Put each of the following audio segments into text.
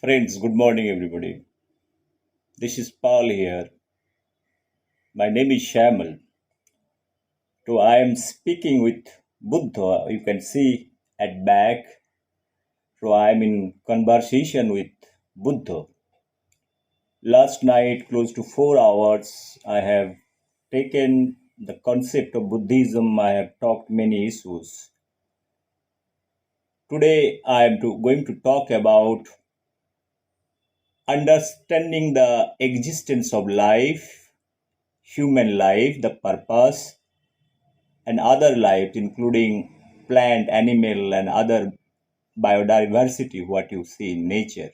Friends, good morning, everybody. This is Paul here. My name is Shamal. So I am speaking with Buddha. You can see at back. So I am in conversation with Buddha. Last night, close to 4 hours, I have taken the concept of Buddhism. I have talked many issues. Today, I am going to talk about understanding the existence of life, human life, the purpose, and other life, including plant, animal, and other biodiversity, what you see in nature.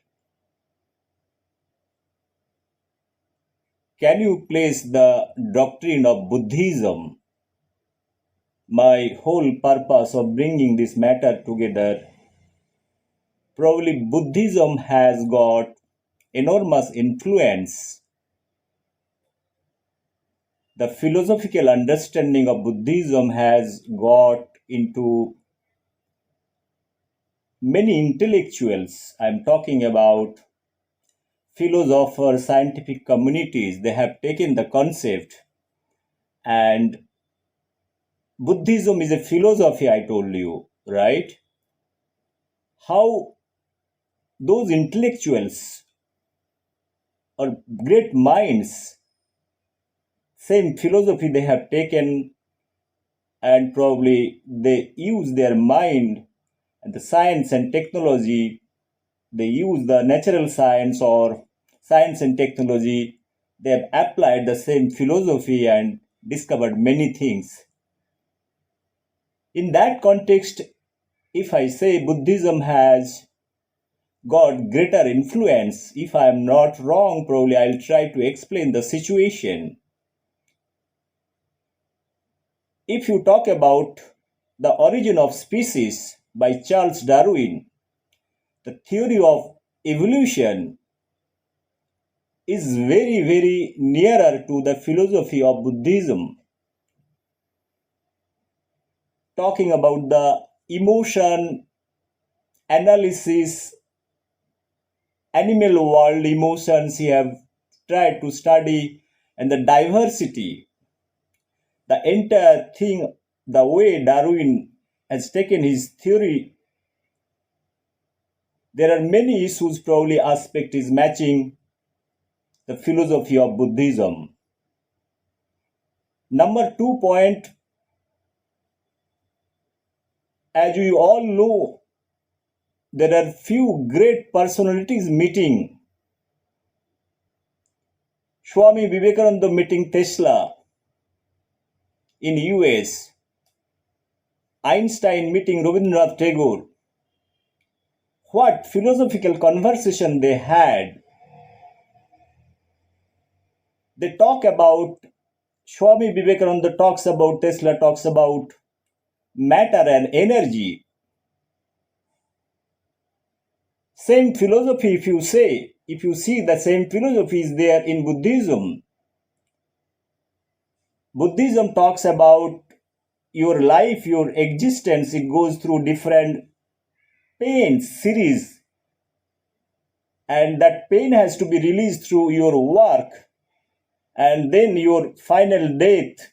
Can you place the doctrine of Buddhism? My whole purpose of bringing this matter together, probably Buddhism has got enormous influence. The philosophical understanding of Buddhism has got into many intellectuals. I'm talking about philosophers, scientific communities. They have taken the concept, and Buddhism is a philosophy, I told you, right? How those intellectuals or great minds, same philosophy they have taken, and probably they use their mind and the science and technology, they use the natural science or science and technology, they have applied the same philosophy and discovered many things. In that context, if I say Buddhism has got greater influence, if I am not wrong, probably I'll try to explain the situation. If you talk about the origin of species by Charles Darwin, the theory of evolution is very, very nearer to the philosophy of Buddhism. Talking about the emotion analysis, animal world emotions, he have tried to study, and the diversity, the entire thing, the way Darwin has taken his theory, there are many issues, probably aspect is matching the philosophy of Buddhism. Number 2 point, as we all know, there are few great personalities meeting. Swami Vivekananda meeting Tesla in US, Einstein meeting Rabindranath Tagore. What philosophical conversation they had. They talk about, Swami Vivekananda talks about, Tesla talks about matter and energy. Same philosophy, if you see the same philosophy is there in Buddhism. Buddhism talks about your life, your existence, it goes through different pains, series, and that pain has to be released through your work, and then your final death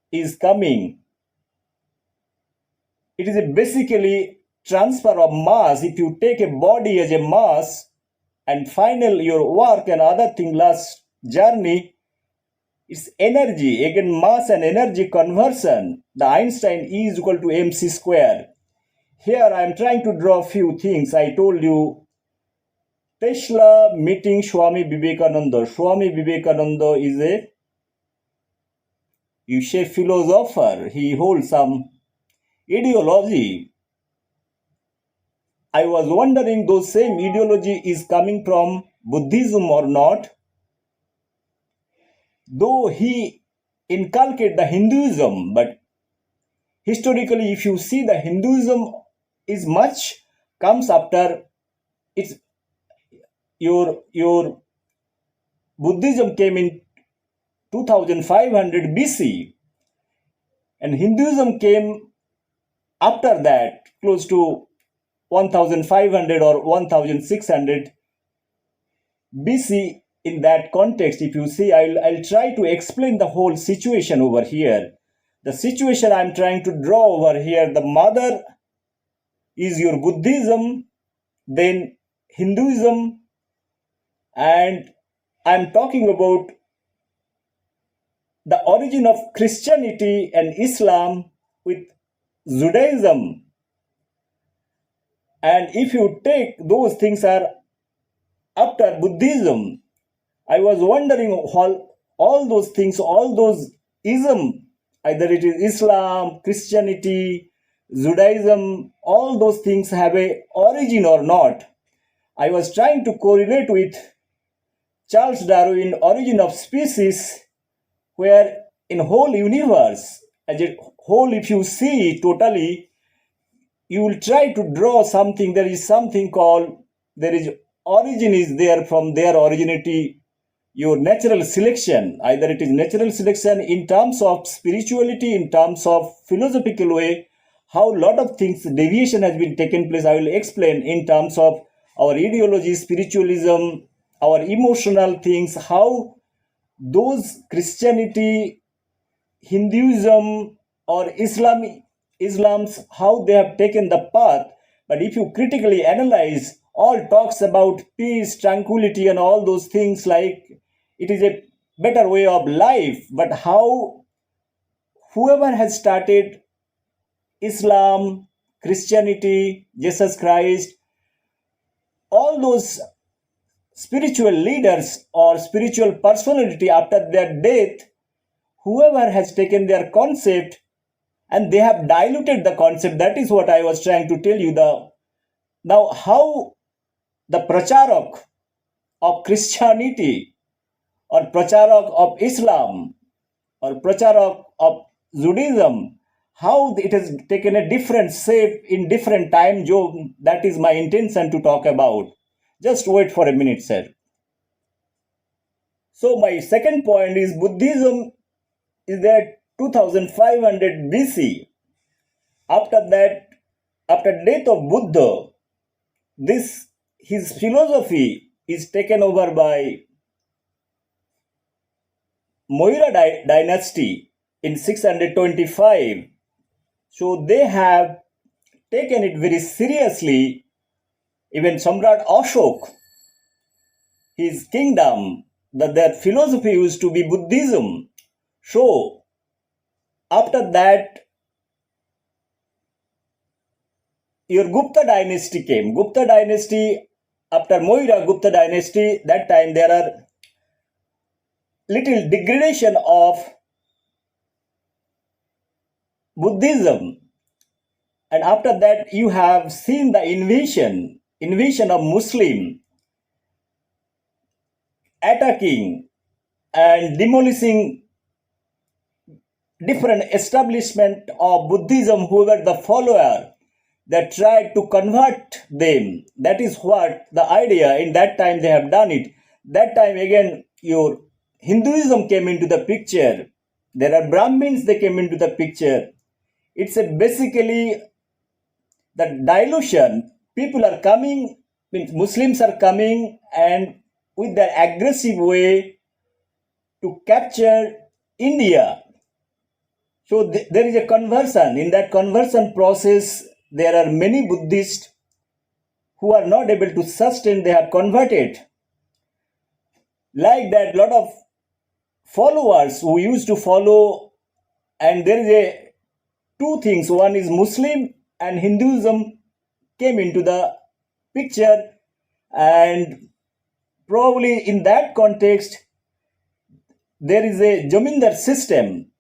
is coming. It is basically transfer of mass. If you take a body as a mass, and final your work and other thing, last journey, it's energy, again mass and energy conversion. The Einstein E is equal to mc square. Here I am trying to draw a few things. I told you Tesla meeting Swami Vivekananda. Swami Vivekananda is a, you say, philosopher. He holds some ideology. I was wondering those same ideology is coming from Buddhism or not. Though he inculcated the Hinduism, but historically, if you see, the Hinduism is much comes after it's your Buddhism came in 2500 BC, and Hinduism came after that, close to 1500 or 1600 BC in that context, if you see, I'll try to explain the whole situation over here. The situation I'm trying to draw over here, the mother is your Buddhism, then Hinduism, and I'm talking about the origin of Christianity and Islam with Judaism. And if you take those things are after Buddhism, I was wondering all those things, all those ism, either it is Islam, Christianity, Judaism, all those things have a origin or not. I was trying to correlate with Charles Darwin, Origin of Species, where in whole universe, as a whole, if you see totally, you will try to draw something. There is something called, there is origin is there, from their originality, your natural selection. Either it is natural selection in terms of spirituality, in terms of philosophical way, how lot of things, deviation has been taken place. I will explain in terms of our ideology, spiritualism, our emotional things, how those Christianity, Hinduism, or Islam's, how they have taken the path. But if you critically analyze, all talks about peace, tranquility, and all those things, like it is a better way of life. But how whoever has started Islam, Christianity, Jesus Christ, all those spiritual leaders or spiritual personality after their death, whoever has taken their concept and they have diluted the concept. That is what I was trying to tell you. Now how the pracharak of Christianity or pracharak of Islam or pracharak of Judaism, how it has taken a different shape in different time zone, that is my intention to talk about. Just wait for a minute, sir. So my second point is Buddhism is there 2500 BC. After that, after death of Buddha, his philosophy is taken over by Moira dynasty in 625. So they have taken it very seriously. Even Samrat Ashok, his kingdom, their philosophy used to be Buddhism. So after that, your Gupta dynasty came. Gupta dynasty, after Moira Gupta dynasty, that time there are little degradation of Buddhism. And after that, you have seen the invasion of Muslim, attacking and demolishing different establishment of Buddhism, whoever the follower, that tried to convert them. That is what the idea, in that time they have done it. That time again, your Hinduism came into the picture. There are Brahmins, they came into the picture. It's a basically the dilution. People are coming, means Muslims are coming and with their aggressive way to capture India. So there is a conversion. In that conversion process, there are many Buddhists who are not able to sustain, they have converted. Like that, lot of followers who used to follow, and there is two things. One is Muslim and Hinduism came into the picture, and probably in that context, there is a Jamindar system,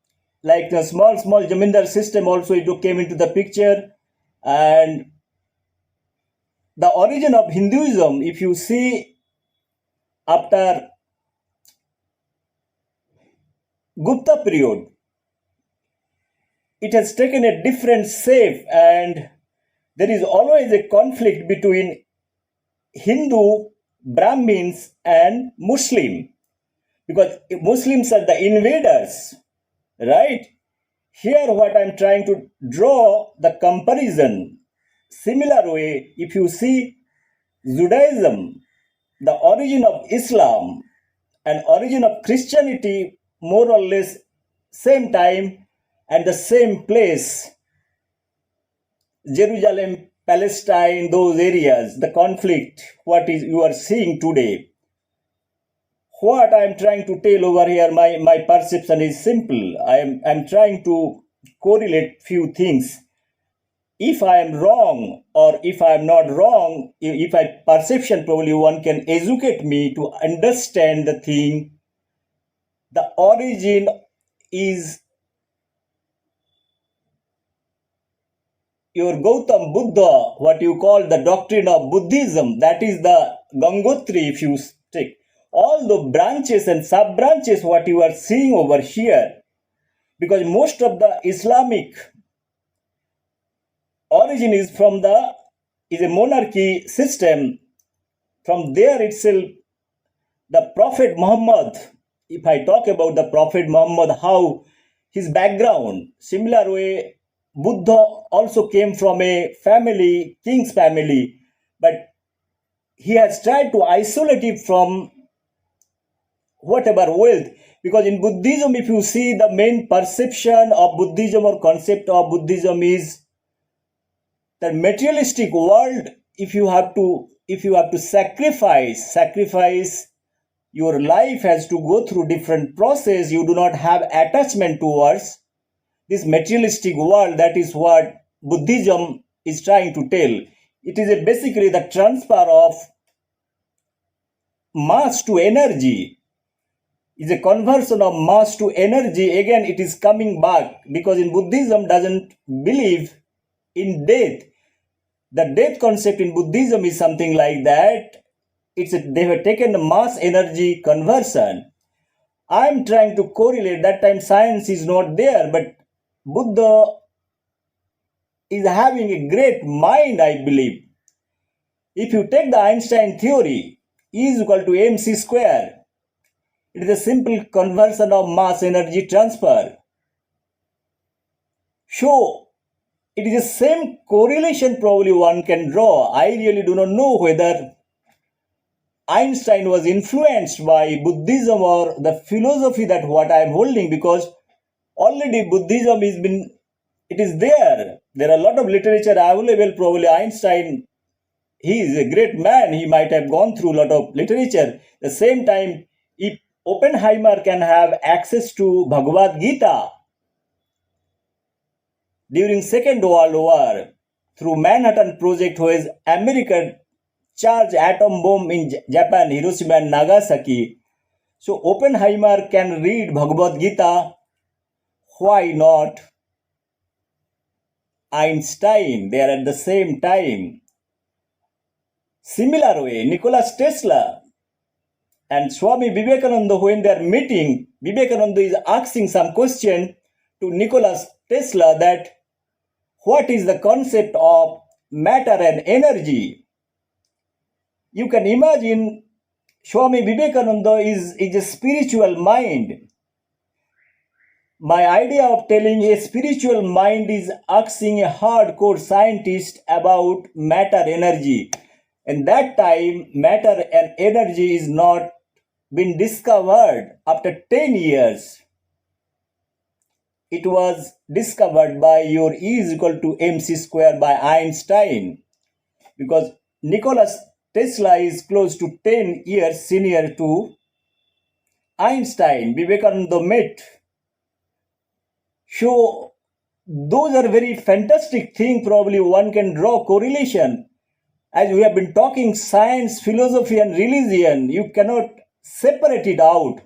like the small Jamindar system also it came into the picture. And the origin of Hinduism, if you see, after Gupta period, it has taken a different shape, and there is always a conflict between Hindu, Brahmins, and Muslim, because Muslims are the invaders, right? Here, what I'm trying to draw the comparison. Similar way, if you see Judaism, the origin of Islam and origin of Christianity more or less same time and the same place, Jerusalem, Palestine, those areas, the conflict, what is you are seeing today. What I am trying to tell over here, my perception is simple. I'm trying to correlate few things. If I am wrong or if I am not wrong, if I perception, probably one can educate me to understand the thing. The origin is your Gautam Buddha, what you call the doctrine of Buddhism, that is the Gangotri, if you take. All the branches and sub-branches, what you are seeing over here, because most of the Islamic origin is a monarchy system. From there itself, the Prophet Muhammad, if I talk about the Prophet Muhammad, how his background, similar way, Buddha also came from a family, king's family, but he has tried to isolate it from whatever wealth. Because in Buddhism, if you see, the main perception of Buddhism or concept of Buddhism is the materialistic world. If you have to sacrifice your life has to go through different process. You do not have attachment towards this materialistic world. That is what Buddhism is trying to tell. It is basically the transfer of mass to energy. Is a conversion of mass to energy. Again, it is coming back, because in Buddhism doesn't believe in death. The death concept in Buddhism is something like that. They have taken the mass energy conversion. I am trying to correlate. That time science is not there, but Buddha is having a great mind, I believe. If you take the Einstein theory, E is equal to mc square. It is a simple conversion of mass energy transfer. So, it is the same correlation probably one can draw. I really do not know whether Einstein was influenced by Buddhism or the philosophy that what I am holding, because already Buddhism it is there. There are a lot of literature available. Probably Einstein, he is a great man. He might have gone through a lot of literature. At the same time, if Oppenheimer can have access to Bhagavad Gita during Second World War through Manhattan Project, where America charged atom bomb in Japan, Hiroshima and Nagasaki. So Oppenheimer can read Bhagavad Gita. Why not Einstein? They are at the same time. Similar way, Nikola Tesla and Swami Vivekananda, when they are meeting, Vivekananda is asking some question to Nikola Tesla that what is the concept of matter and energy? You can imagine Swami Vivekananda is a spiritual mind. My idea of telling a spiritual mind is asking a hardcore scientist about matter energy. And that time, matter and energy is not been discovered after 10 years. It was discovered by your E is equal to mc square by Einstein, because Nikola Tesla is close to 10 years senior to Einstein. Vivekananda met. So those are very fantastic things. Probably one can draw correlation. As we have been talking science, philosophy and religion, you cannot separate it out.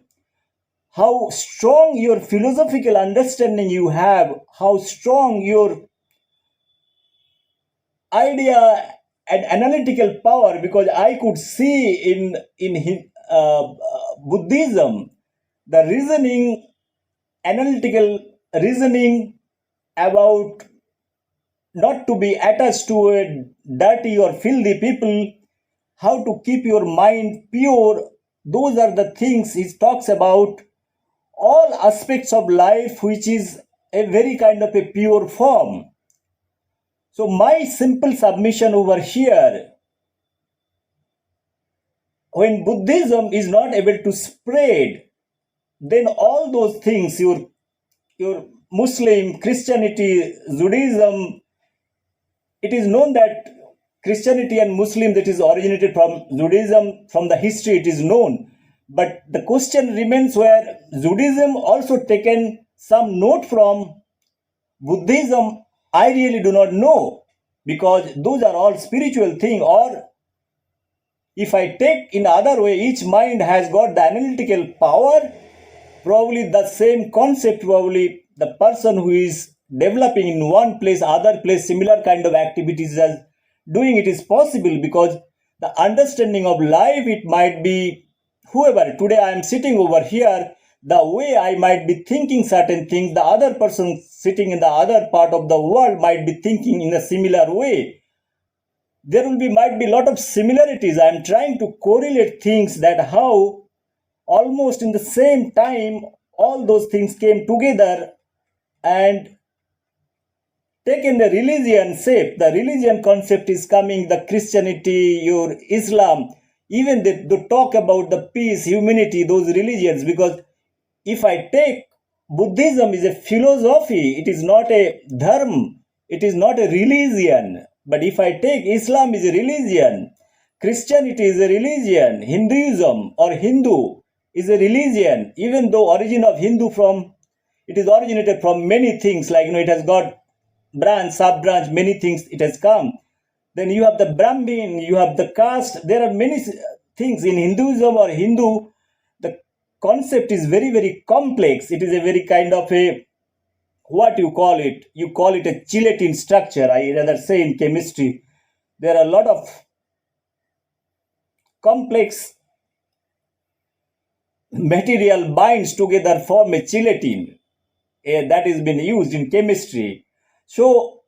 How strong your philosophical understanding you have, how strong your idea and analytical power, because I could see in Buddhism the reasoning, analytical reasoning about not to be attached to a dirty or filthy people, how to keep your mind pure. Those are the things he talks about, all aspects of life, which is a very kind of a pure form. So my simple submission over here, when Buddhism is not able to spread, then all those things, your Muslim, Christianity, Judaism, it is known that Christianity and Muslim that is originated from Judaism, from the history it is known. But the question remains where Judaism also taken some note from Buddhism. I really do not know, because those are all spiritual thing. Or if I take in other way, each mind has got the analytical power. Probably the same concept, probably the person who is developing in one place, other place, similar kind of activities as doing it is possible, because the understanding of life, it might be whoever. Today I am sitting over here, the way I might be thinking certain things, the other person sitting in the other part of the world might be thinking in a similar way. There might be a lot of similarities. I am trying to correlate things, that how almost in the same time all those things came together and taken the religion shape. The religion concept is coming, the Christianity, your Islam, even they talk about the peace, humanity, those religions. Because if I take Buddhism is a philosophy, it is not a dharma, it is not a religion. But if I take Islam is a religion, Christianity is a religion, Hinduism or Hindu is a religion, even though origin of Hindu from, it is originated from many things, like it has got branch, sub branch, many things it has come. Then you have the Brahmin, you have the caste. There are many things in Hinduism or Hindu. The concept is very, very complex. It is a very kind of a, what you call it? You call it a gelatin structure. I rather say in chemistry, there are a lot of complex material binds together form a gelatin. That has been used in chemistry. So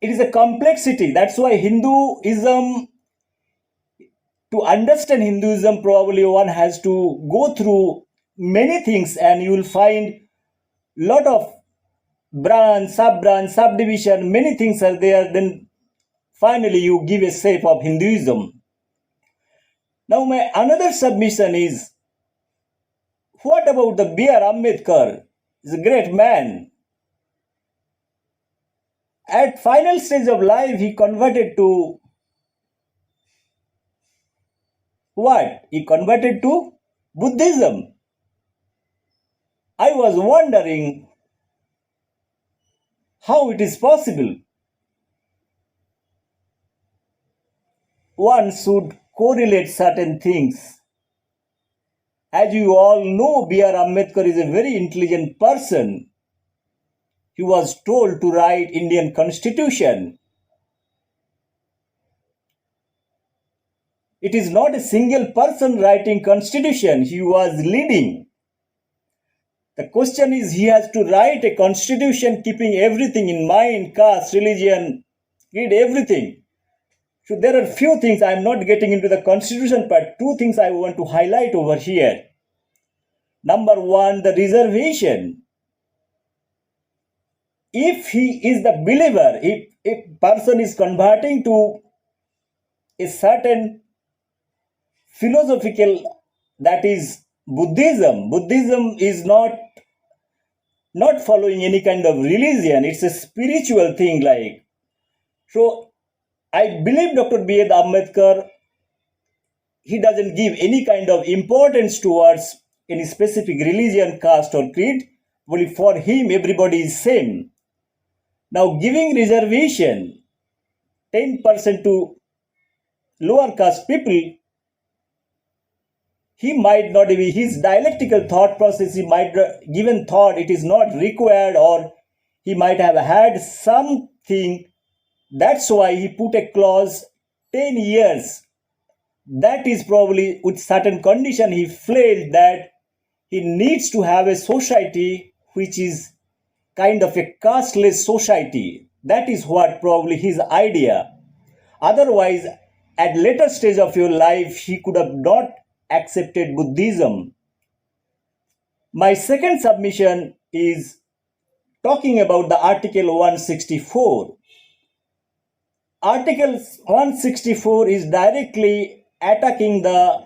it is a complexity. That's why Hinduism, to understand Hinduism, probably one has to go through many things, and you will find lot of branch, subdivision, many things are there. Then finally you give a shape of Hinduism. Now my another submission is, what about the B.R. Ambedkar? He's a great man. At final stage of life, he converted to what? He converted to Buddhism. I was wondering how it is possible. One should correlate certain things. As you all know, B.R. Ambedkar is a very intelligent person. He was told to write Indian Constitution. It is not a single person writing Constitution. He was leading. The question is, he has to write a constitution keeping everything in mind, caste, religion, creed, everything. So there are few things. I am not getting into the constitution part. Two things I want to highlight over here. Number one, the reservation. If he is the believer, if a person is converting to a certain philosophical, that is Buddhism. Buddhism is not following any kind of religion. It's a spiritual thing. Like, so I believe Dr. B.R. Ambedkar, he doesn't give any kind of importance towards any specific religion, caste or creed. Only for him, everybody is same. Now, giving reservation 10% to lower caste people, he might not be, his dialectical thought process, he might given thought it is not required, or he might have had something. That's why he put a clause 10 years. That is probably with certain condition he felt that he needs to have a society which is kind of a casteless society. That is what probably his idea. Otherwise, at later stage of your life, he could have not accepted Buddhism. My second submission is talking about the Article 164. Article 164 is directly attacking the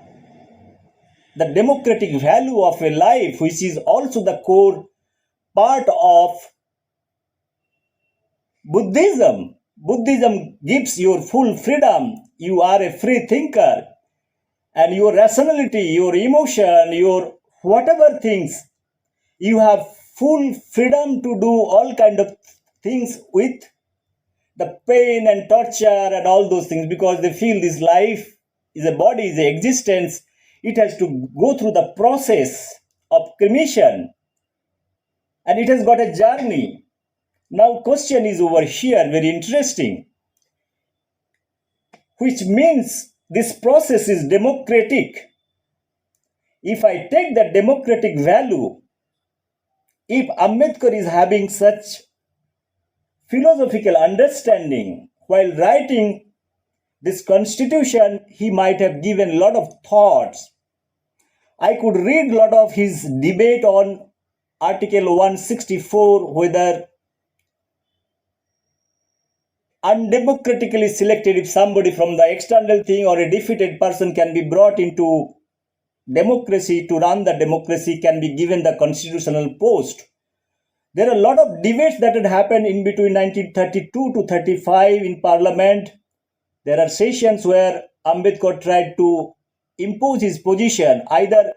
democratic value of a life, which is also the core part of Buddhism. Buddhism gives your full freedom. You are a free thinker, and your rationality, your emotion, your whatever things, you have full freedom to do all kind of things with the pain and torture and all those things, because they feel this life is a body, is an existence. It has to go through the process of cremation, and it has got a journey. Now, question is over here, very interesting, which means this process is democratic. If I take the democratic value, if Ambedkar is having such philosophical understanding while writing this constitution, he might have given a lot of thoughts. I could read a lot of his debate on Article 164, whether undemocratically selected, if somebody from the external thing or a defeated person can be brought into democracy to run the democracy, can be given the constitutional post. There are a lot of debates that had happened in between 1932 to 35 in parliament. There are sessions where Ambedkar tried to impose his position, either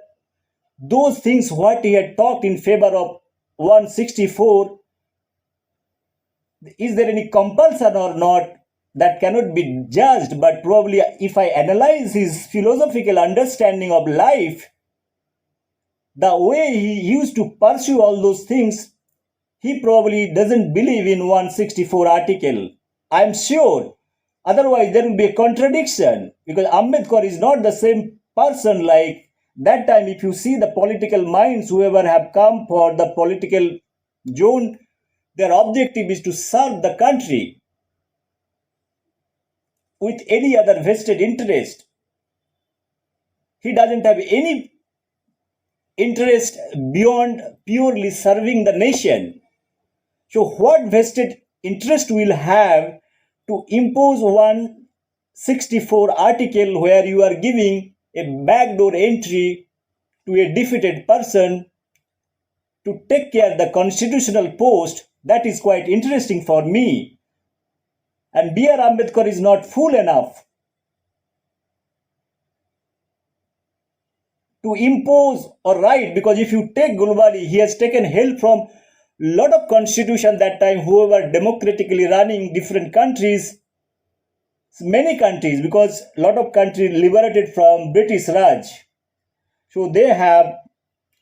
those things what he had talked in favor of 164, is there any compulsion or not, that cannot be judged, but probably if I analyze his philosophical understanding of life, the way he used to pursue all those things, he probably doesn't believe in 164 article. I'm sure. Otherwise, there will be a contradiction, because Ambedkar is not the same person like that time. If you see the political minds, whoever have come for the political zone, their objective is to serve the country with any other vested interest. He doesn't have any interest beyond purely serving the nation. So what vested interest will have to impose 164 article where you are giving a backdoor entry to a defeated person to take care of the constitutional post? That is quite interesting for me. And B.R. Ambedkar is not fool enough to impose or write, because if you take Gulwani, he has taken help from lot of constitution that time, whoever democratically running different countries, many countries, because lot of countries liberated from British Raj. So they have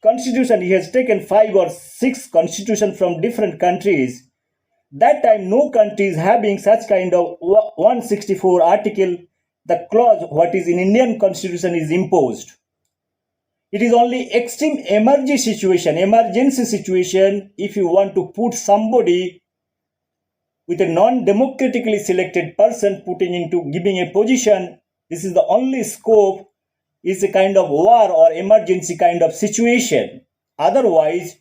constitution. He has taken 5 or 6 constitution from different countries. That time no country is having such kind of 164 article, the clause what is in Indian constitution is imposed. It is only extreme emergency situation, if you want to put somebody with a non-democratically selected person giving a position, this is the only scope, is a kind of war or emergency kind of situation. Otherwise,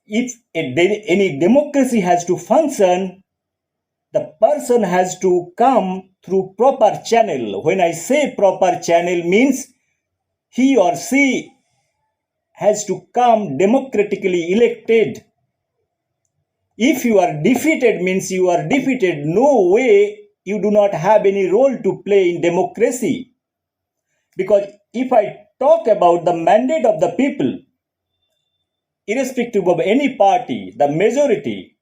if any democracy has to function, the person has to come through proper channel. When I say proper channel, means he or she has to come democratically elected. If you are defeated, means you are defeated. No way, you do not have any role to play in democracy. Because if I talk about the mandate of the people, irrespective of any party, the majority,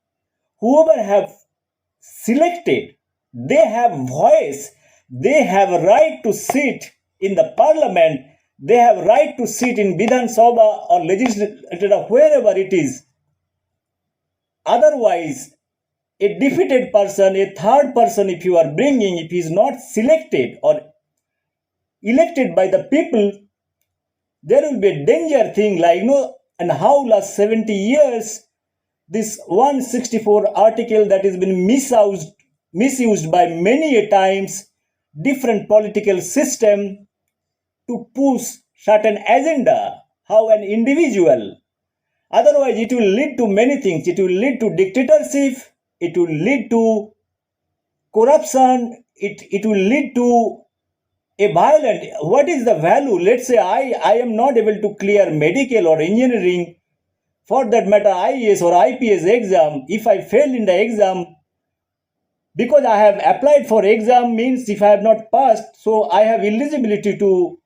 whoever have selected, they have voice, they have a right to sit in the parliament, they have right to sit in Vidhan Sabha or legislature, wherever it is. Otherwise, a defeated person, a third person, if you are bringing, if he is not selected or elected by the people, there will be a danger thing like, and how last 70 years, this 164 article that has been misused by many a times, different political system to push certain agenda, how an individual. Otherwise, it will lead to many things. It will lead to dictatorship, it will lead to corruption, it will lead to a violent, what is the value? Let's say I am not able to clear medical or engineering, for that matter IAS or IPS exam. If I fail in the exam, because I have applied for exam, means if I have not passed, so I have eligibility to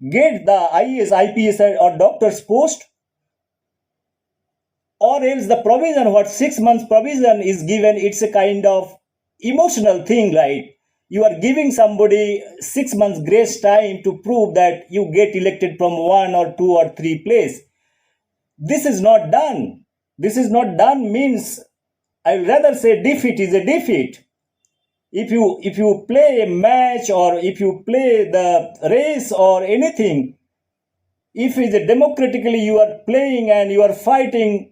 get the IAS, IPS or doctor's post, or else the provision, what 6 months provision is given, it's a kind of emotional thing, right? You are giving somebody 6 months grace time to prove that you get elected from 1 or 2 or 3 place. This is not done. This is not done means, I will rather say defeat is a defeat. If you play a match, or if you play the race or anything, if it is democratically you are playing and you are fighting,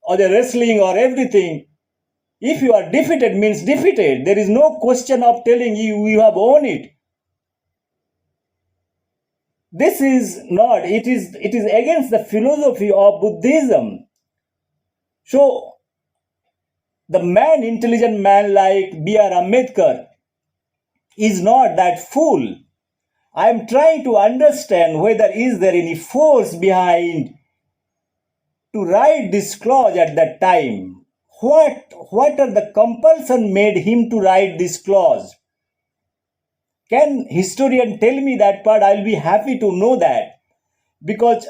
or the wrestling or everything, if you are defeated means defeated. There is no question of telling you have won it. This is not, it is against the philosophy of Buddhism. So the man, intelligent man like B.R. Ambedkar is not that fool. I am trying to understand whether is there any force behind to write this clause at that time. What are the compulsion made him to write this clause? Can historian tell me that part? I'll be happy to know that, because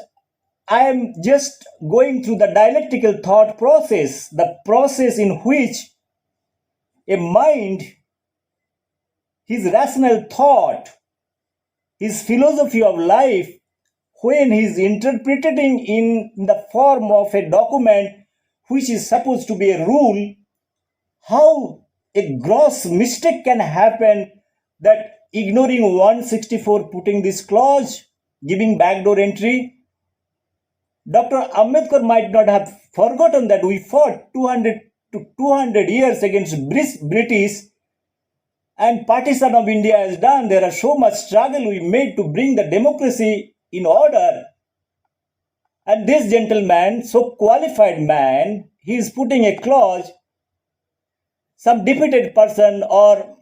I am just going through the dialectical thought process, the process in which a mind, his rational thought, his philosophy of life, when he is interpreting in the form of a document which is supposed to be a rule, how a gross mistake can happen, that ignoring 164, putting this clause, giving backdoor entry. Dr. Ambedkar might not have forgotten that we fought 200 years against British, and partition of India has done. There are so much struggle we made to bring the democracy in order. And this gentleman, so qualified man, he is putting a clause, some defeated person or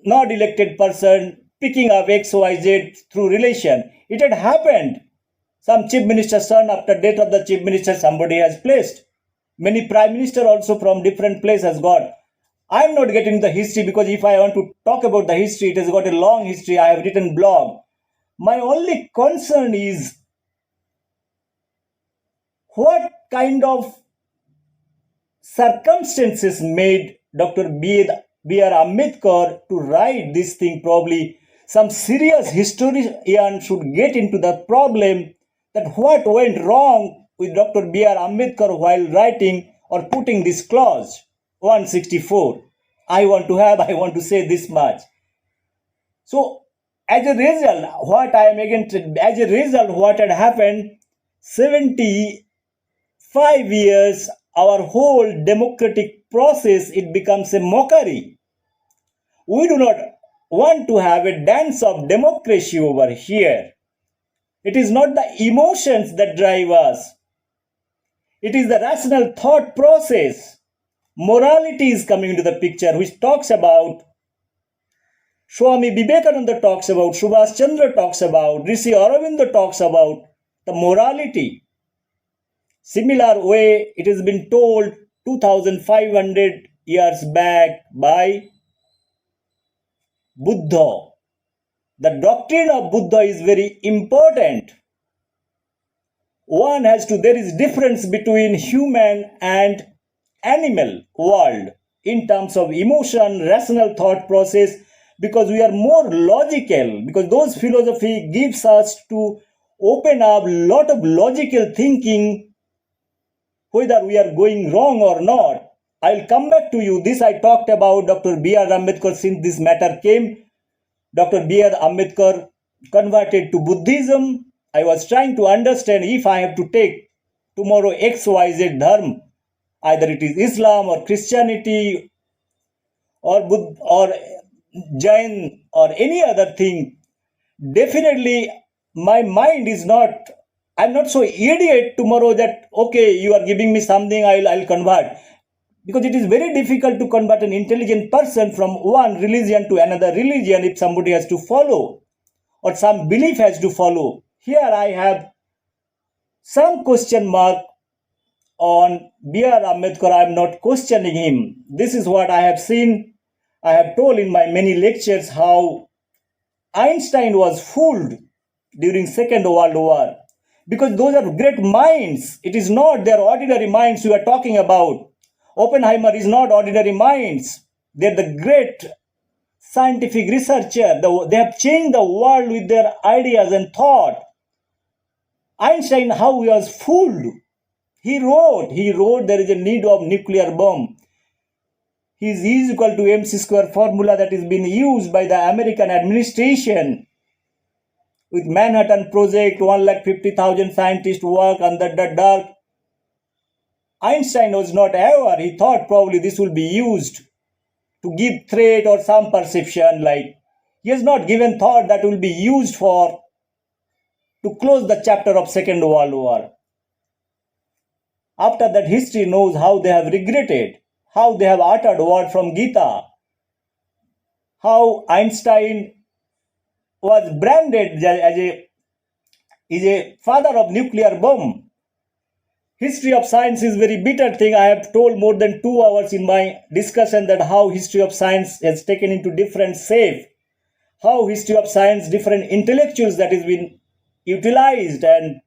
not elected person picking up XYZ through relation. It had happened. Some chief minister's son, after death of the chief minister, somebody has placed. Many prime minister also from different place has got. I am not getting the history, because if I want to talk about the history, it has got a long history. I have written blog. My only concern is what kind of circumstances made Dr. B.R. Ambedkar to write this thing. Probably some serious historian should get into the problem, that what went wrong with Dr. B.R. Ambedkar while writing or putting this clause 164. I want to say this much. So as a result, what had happened, 75 years, our whole democratic process, it becomes a mockery. We do not want to have a dance of democracy over here. It is not the emotions that drive us. It is the rational thought process. Morality is coming into the picture, which talks about, Swami Vivekananda talks about, Subhash Chandra talks about, Rishi Aurobindo talks about the morality. Similar way, it has been told 2500 years back by Buddha. The doctrine of Buddha is very important. There is difference between human and animal world in terms of emotion, rational thought process, because we are more logical, because those philosophy gives us to open up lot of logical thinking, whether we are going wrong or not. I'll come back to you. This I talked about Dr. B.R. Ambedkar since this matter came. Dr. B.R. Ambedkar converted to Buddhism. I was trying to understand, if I have to take tomorrow XYZ dharma, either it is Islam or Christianity or Buddha or Jain or any other thing, definitely my mind is not, I'm not so idiot tomorrow that, okay, you are giving me something, I'll convert. Because it is very difficult to convert an intelligent person from one religion to another religion if somebody has to follow or some belief has to follow. Here I have some question mark on B.R. Ambedkar. I am not questioning him. This is what I have seen. I have told in my many lectures how Einstein was fooled during Second World War, because those are great minds. It is not their ordinary minds we are talking about. Oppenheimer is not ordinary minds. They're the great scientific researcher. They have changed the world with their ideas and thought. Einstein, how he was fooled. He wrote there is a need of nuclear bomb. His E is equal to mc square formula that is being used by the American administration with Manhattan Project, 150,000 scientists work under the dark. Einstein was not aware. He thought probably this will be used to give threat or some perception, like he has not given thought that will be used for to close the chapter of Second World War. After that, history knows how they have regretted, how they have uttered word from Gita, how Einstein was branded as a father of nuclear bomb. History of science is very bitter thing. I have told more than 2 hours in my discussion that how history of science has taken into different shape, how history of science, different intellectuals that has been utilized and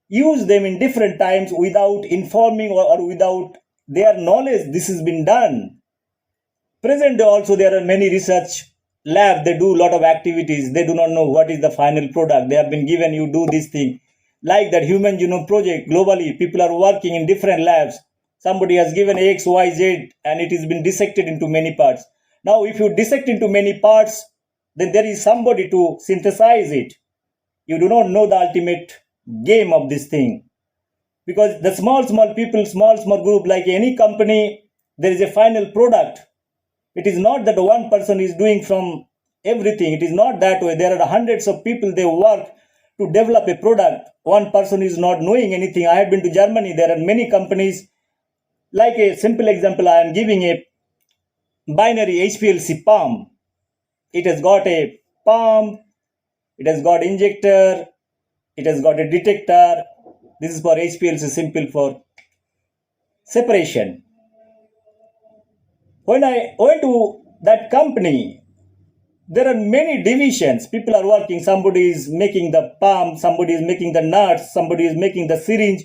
use them in different times without informing or without their knowledge. This has been done. Present day also there are many research labs. They do a lot of activities. They do not know what is the final product. They have been given, you do this thing. Like that Human Genome Project, globally, people are working in different labs. Somebody has given X, Y, Z, and it has been dissected into many parts. Now, if you dissect into many parts, then there is somebody to synthesize it. You do not know the ultimate game of this thing. Because the small people, small group, like any company, there is a final product. It is not that one person is doing from everything. It is not that way. There are hundreds of people, they work to develop a product. One person is not knowing anything. I have been to Germany. There are many companies. Like a simple example, I am giving a binary HPLC pump. It has got a pump, it has got injector, it has got a detector. This is for HPLC, simple for separation. When I went to that company, there are many divisions. People are working. Somebody is making the pump, somebody is making the nuts, somebody is making the syringe.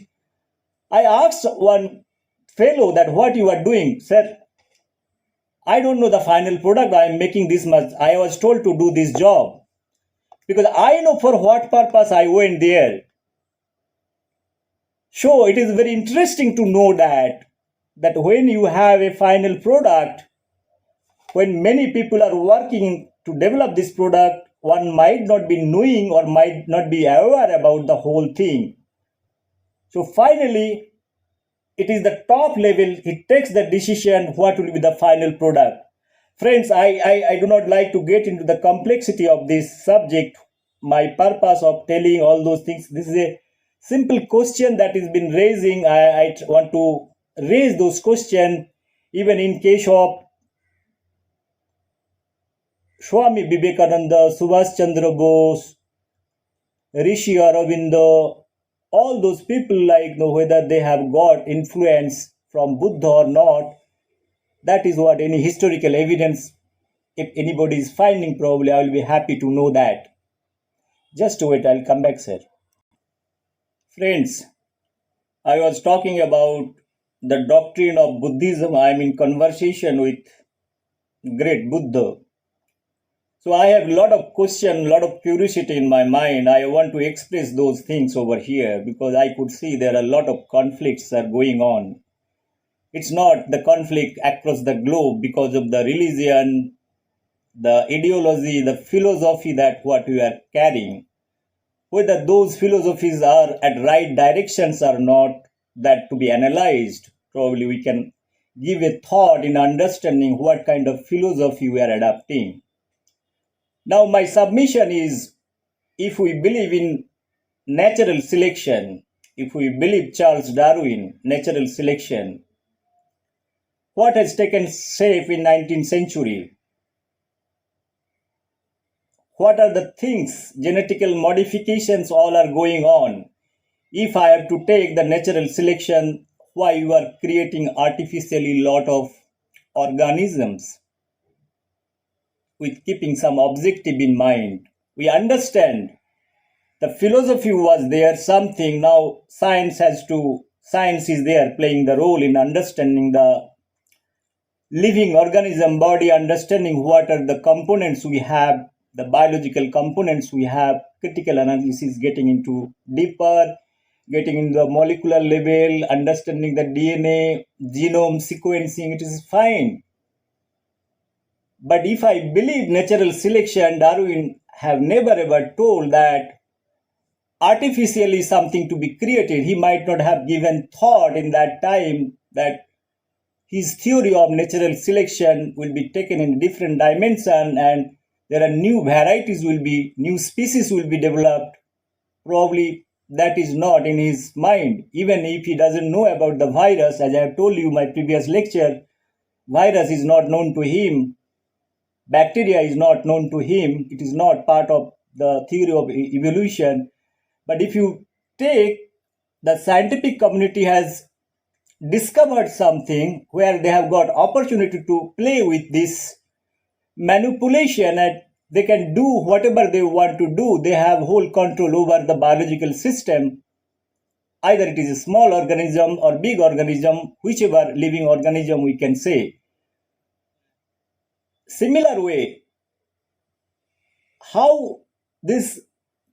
I asked one fellow that what you are doing. Sir, I don't know the final product. I am making this much. I was told to do this job because I know for what purpose I went there. So it is very interesting to know that when you have a final product, when many people are working to develop this product, one might not be knowing or might not be aware about the whole thing. So finally, it is the top level, it takes the decision what will be the final product. Friends, I do not like to get into the complexity of this subject. My purpose of telling all those things, this is a simple question that has been raising. I want to raise those questions even in case of Swami Vivekananda, Subhash Chandra Bose, Rishi Aurobindo, all those people, like whether they have got influence from Buddha or not. That is what any historical evidence, if anybody is finding, probably I will be happy to know that. Just wait, I'll come back, sir. Friends, I was talking about the doctrine of Buddhism. I am in conversation with great Buddha. So I have a lot of question, a lot of curiosity in my mind. I want to express those things over here because I could see there are a lot of conflicts are going on. It's not the conflict across the globe because of the religion, the ideology, the philosophy that what we are carrying. Whether those philosophies are at right directions or not, that to be analyzed. Probably we can give a thought in understanding what kind of philosophy we are adopting. Now, my submission is, if we believe in natural selection, if we believe Charles Darwin, natural selection, what has taken shape in 19th century? What are the things, genetical modifications all are going on? If I have to take the natural selection, why you are creating artificially lot of organisms with keeping some objective in mind? We understand the philosophy was there, something now science is there playing the role in understanding the living organism body, understanding what are the components we have, the biological components we have, critical analysis getting into deeper, getting into the molecular level, understanding the DNA, genome sequencing, it is fine. But if I believe natural selection, Darwin have never ever told that artificially something to be created. He might not have given thought in that time that his theory of natural selection will be taken in different dimension and there are new species will be developed. Probably that is not in his mind. Even if he doesn't know about the virus, as I have told you in my previous lecture, virus is not known to him. Bacteria is not known to him. It is not part of the theory of evolution. But if you take the scientific community has discovered something where they have got opportunity to play with this manipulation and they can do whatever they want to do. They have whole control over the biological system. Either it is a small organism or big organism, whichever living organism we can say. Similar way, how this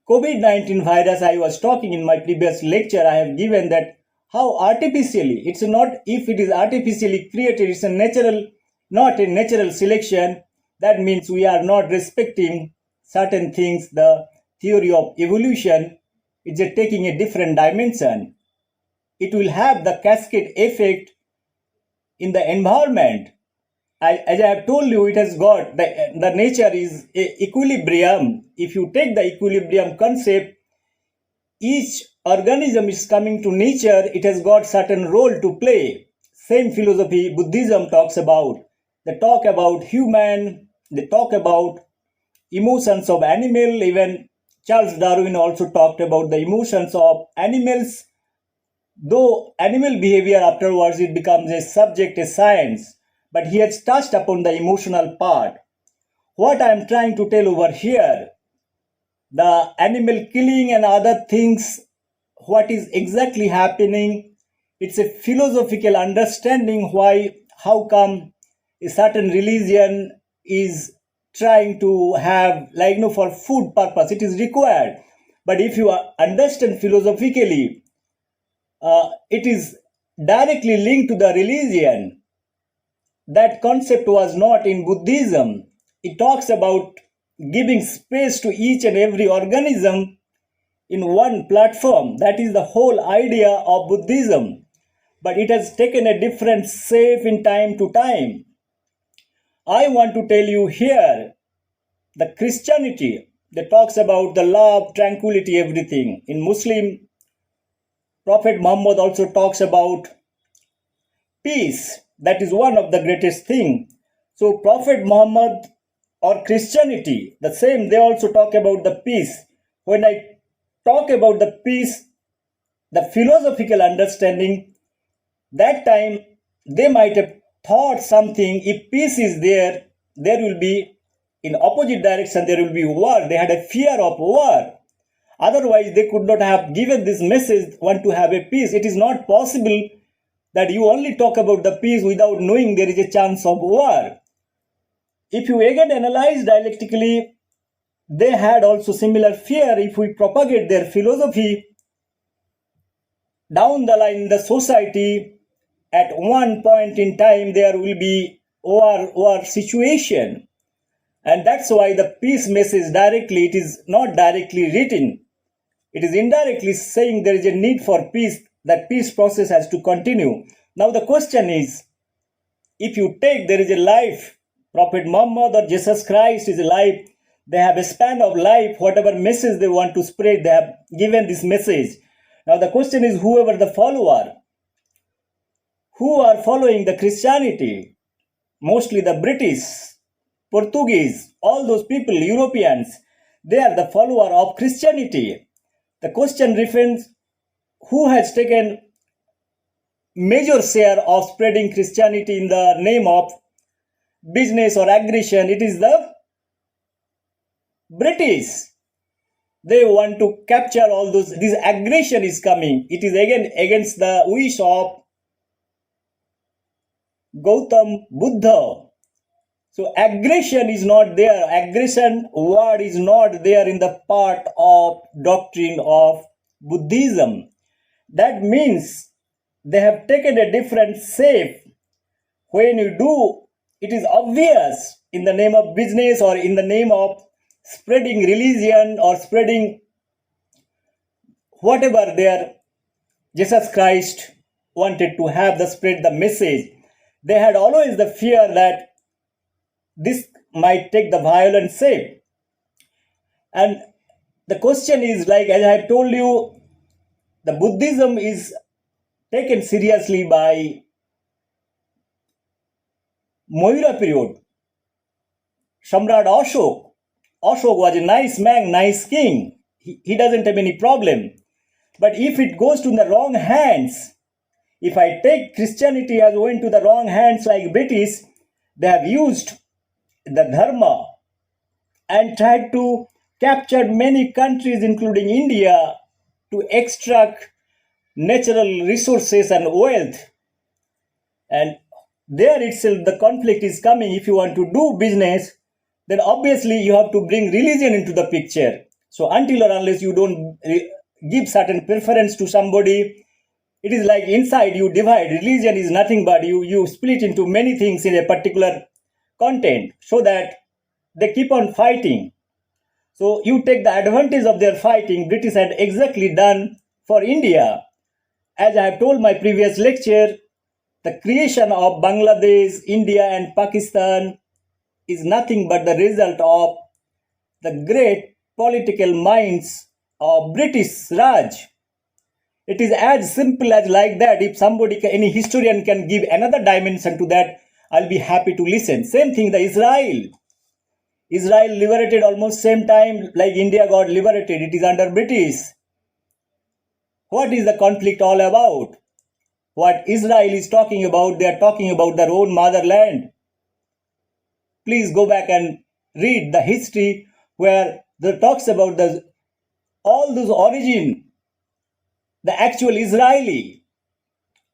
COVID-19 virus I was talking in my previous lecture, I have given that how artificially, it's not if it is artificially created, it's a natural, not a natural selection. That means we are not respecting certain things. The theory of evolution is taking a different dimension. It will have the cascade effect in the environment. As I have told you, it has got the nature is equilibrium. If you take the equilibrium concept, each organism is coming to nature, it has got certain role to play. Same philosophy Buddhism talks about. They talk about human, they talk about emotions of animal. Even Charles Darwin also talked about the emotions of animals. Though animal behavior afterwards it becomes a subject, a science, but he has touched upon the emotional part. What I am trying to tell over here, the animal killing and other things, what is exactly happening, it's a philosophical understanding why, how come a certain religion is trying to have, like, for food purpose, it is required. But if you understand philosophically, it is directly linked to the religion. That concept was not in Buddhism. It talks about giving space to each and every organism in one platform. That is the whole idea of Buddhism. But it has taken a different shape in time to time. I want to tell you here, the Christianity that talks about the love, tranquility, everything. In Muslim, Prophet Muhammad also talks about peace. That is one of the greatest thing. So Prophet Muhammad or Christianity, the same, they also talk about the peace. When I talk about the peace, the philosophical understanding, that time they might have thought something, if peace is there, there will be, in opposite direction, there will be war. They had a fear of war. Otherwise, they could not have given this message, want to have a peace. It is not possible that you only talk about the peace without knowing there is a chance of war. If you again analyze dialectically, they had also similar fear. If we propagate their philosophy, down the line in the society, at one point in time, there will be war situation. And that's why the peace message directly, it is not directly written. It is indirectly saying there is a need for peace, that peace process has to continue. Now the question is, if you take there is a life, Prophet Muhammad or Jesus Christ is a life, they have a span of life, whatever message they want to spread, they have given this message. Now the question is, whoever the follower, who are following the Christianity, mostly the British, Portuguese, all those people, Europeans, they are the follower of Christianity. The question refers, who has taken major share of spreading Christianity in the name of business or aggression? It is the British. They want to capture all those. This aggression is coming. It is again against the wish of Gautam Buddha. So aggression is not there. Aggression word is not there in the part of doctrine of Buddhism. That means they have taken a different shape. When you do, it is obvious in the name of business or in the name of spreading religion or spreading whatever their Jesus Christ wanted to have the spread the message. They had always the fear that this might take the violent shape. And the question is, like as I have told you, the Buddhism is taken seriously by Maurya period. Samrat Ashok. Ashok was a nice man, nice king. He doesn't have any problem. But if it goes to the wrong hands, if I take Christianity as going to the wrong hands like British, they have used the dharma and tried to capture many countries, including India, to extract natural resources and wealth. And there itself the conflict is coming. If you want to do business, then obviously you have to bring religion into the picture. So until or unless you don't give certain preference to somebody, it is like inside you divide. Religion is nothing but you split into many things in a particular content so that they keep on fighting. So you take the advantage of their fighting. British had exactly done for India. As I have told my previous lecture, the creation of Bangladesh, India and Pakistan is nothing but the result of the great political minds of British Raj. It is as simple as like that. If somebody, any historian can give another dimension to that, I'll be happy to listen. Same thing, the Israel. Israel liberated almost same time like India got liberated. It is under British. What is the conflict all about? What Israel is talking about, they are talking about their own motherland. Please go back and read the history where they talks about all those origin, the actual Israeli,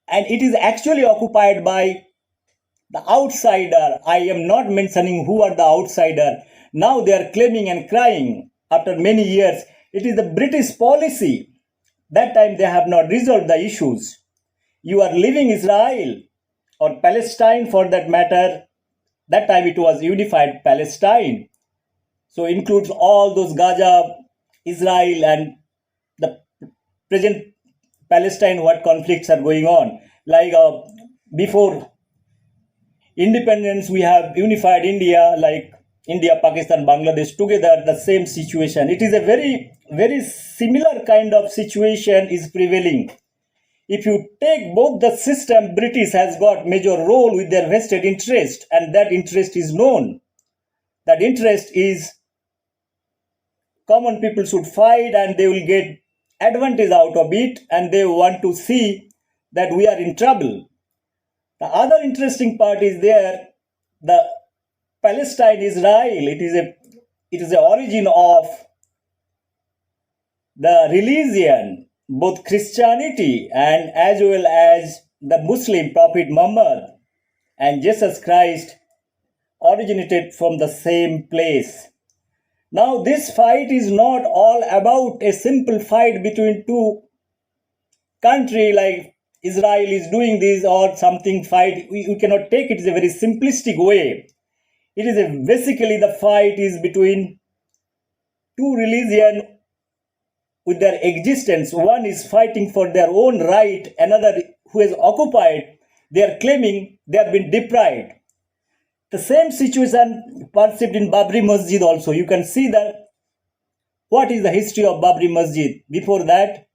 and it is actually occupied by the outsider. I am not mentioning who are the outsider. Now they are claiming and crying after many years. It is the British policy. That time they have not resolved the issues. You are leaving Israel or Palestine for that matter. That time it was unified Palestine. So includes all those Gaza, Israel and the present Palestine, what conflicts are going on. Like before independence, we have unified India, like India, Pakistan, Bangladesh together, the same situation. It is a very, very similar kind of situation is prevailing. If you take both the system, British has got major role with their vested interest, and that interest is known. That interest is common people should fight and they will get advantage out of it, and they want to see that we are in trouble. The other interesting part is there, the Palestine, Israel. It is the origin of the religion, both Christianity and as well as the Muslim Prophet Muhammad and Jesus Christ originated from the same place. Now this fight is not all about a simple fight between two countries like Israel is doing this or something fight. We cannot take it as a very simplistic way. It is basically the fight is between two religions with their existence. One is fighting for their own right, another who is occupied, they are claiming they have been deprived. The same situation perceived in Babri Masjid also. You can see that what is the history of Babri Masjid. Before that,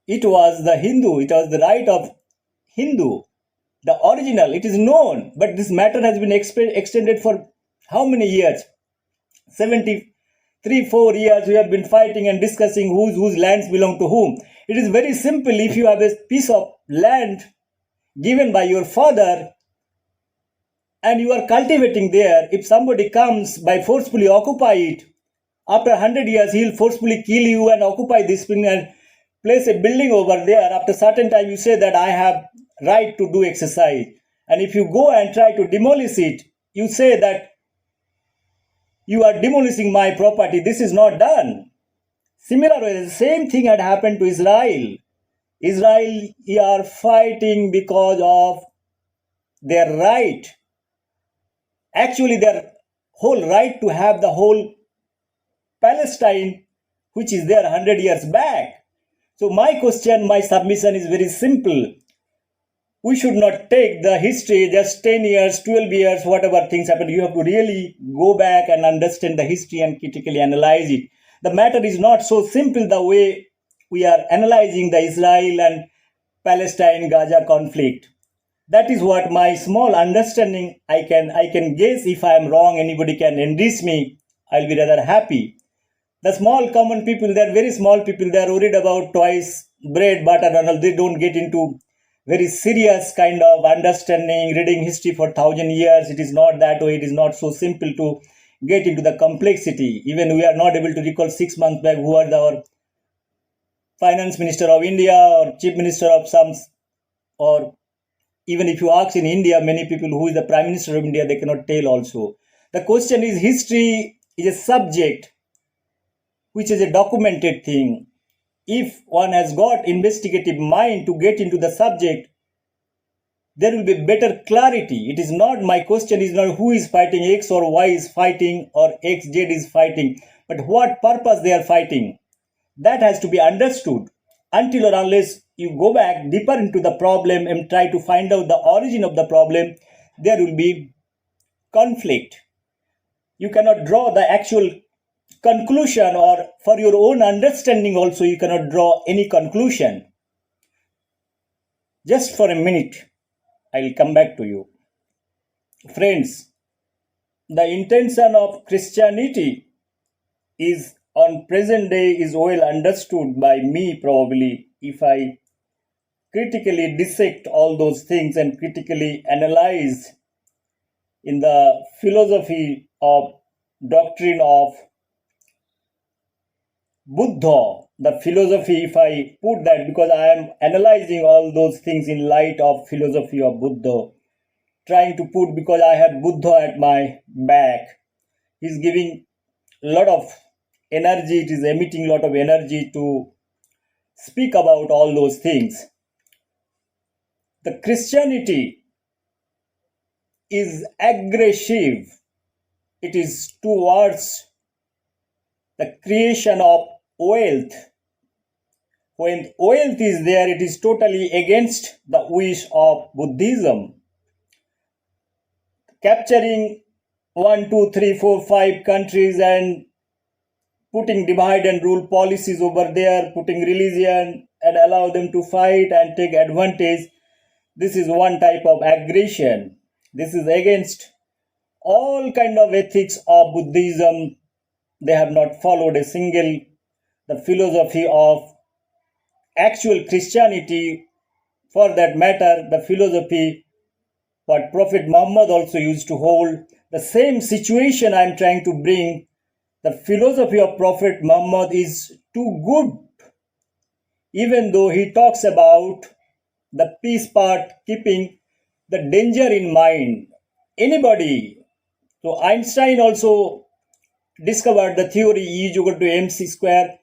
it was the right of Hindu, the original, it is known, but this matter has been extended for how many years? 73, 4 years we have been fighting and discussing whose lands belong to whom. It is very simple. If you have a piece of land given by your father and you are cultivating there, if somebody comes by forcefully occupy it, after 100 years he will forcefully kill you and occupy this thing and place a building over there. After certain time you say that I have right to do exercise, and if you go and try to demolish it, you say that you are demolishing my property. This is not done. Similarly, the same thing had happened to Israel. Israel are fighting because of their right, actually their whole right to have the whole Palestine, which is there 100 years back. So my question, my submission is very simple. We should not take the history just 10 years, 12 years, whatever things happen. You have to really go back and understand the history and critically analyze it. The matter is not so simple the way we are analyzing the Israel and Palestine-Gaza conflict. That is what my small understanding. I can guess. If I am wrong, anybody can enrich me. I'll be rather happy. The small common people, they're very small people, they're worried about twice bread, butter, and all. They don't get into very serious kind of understanding, reading history for 1,000 years. It is not that way. It is not so simple to get into the complexity. Even we are not able to recall 6 months back who are our finance minister of India or chief minister of some, or even if you ask in India, many people who is the prime minister of India, they cannot tell also. The question is, history is a subject which is a documented thing. If one has got investigative mind to get into the subject, there will be better clarity. It is not, my question is not who is fighting, X or Y is fighting or XZ is fighting, but what purpose they are fighting. That has to be understood. Until or unless you go back deeper into the problem and try to find out the origin of the problem, there will be conflict. You cannot draw the actual conclusion, or for your own understanding also you cannot draw any conclusion. Just for a minute, I will come back to you. Friends, the intention of Christianity is on present day is well understood by me probably if I critically dissect all those things and critically analyze in the philosophy of doctrine of Buddha, the philosophy, if I put that, because I am analyzing all those things in light of philosophy of Buddha, trying to put, because I have Buddha at my back. He's giving a lot of energy, it is emitting a lot of energy to speak about all those things. The Christianity is aggressive. It is towards the creation of wealth. When wealth is there, it is totally against the wish of Buddhism. Capturing 1, 2, 3, 4, 5 countries and putting divide and rule policies over there, putting religion and allow them to fight and take advantage. This is one type of aggression. This is against all kind of ethics of Buddhism. They have not followed a single the philosophy of actual Christianity. For that matter, the philosophy what Prophet Muhammad also used to hold. The same situation I am trying to bring. The philosophy of Prophet Muhammad is too good. Even though he talks about the peace part, keeping the danger in mind. Anybody. So Einstein also discovered the theory E is equal to mc square.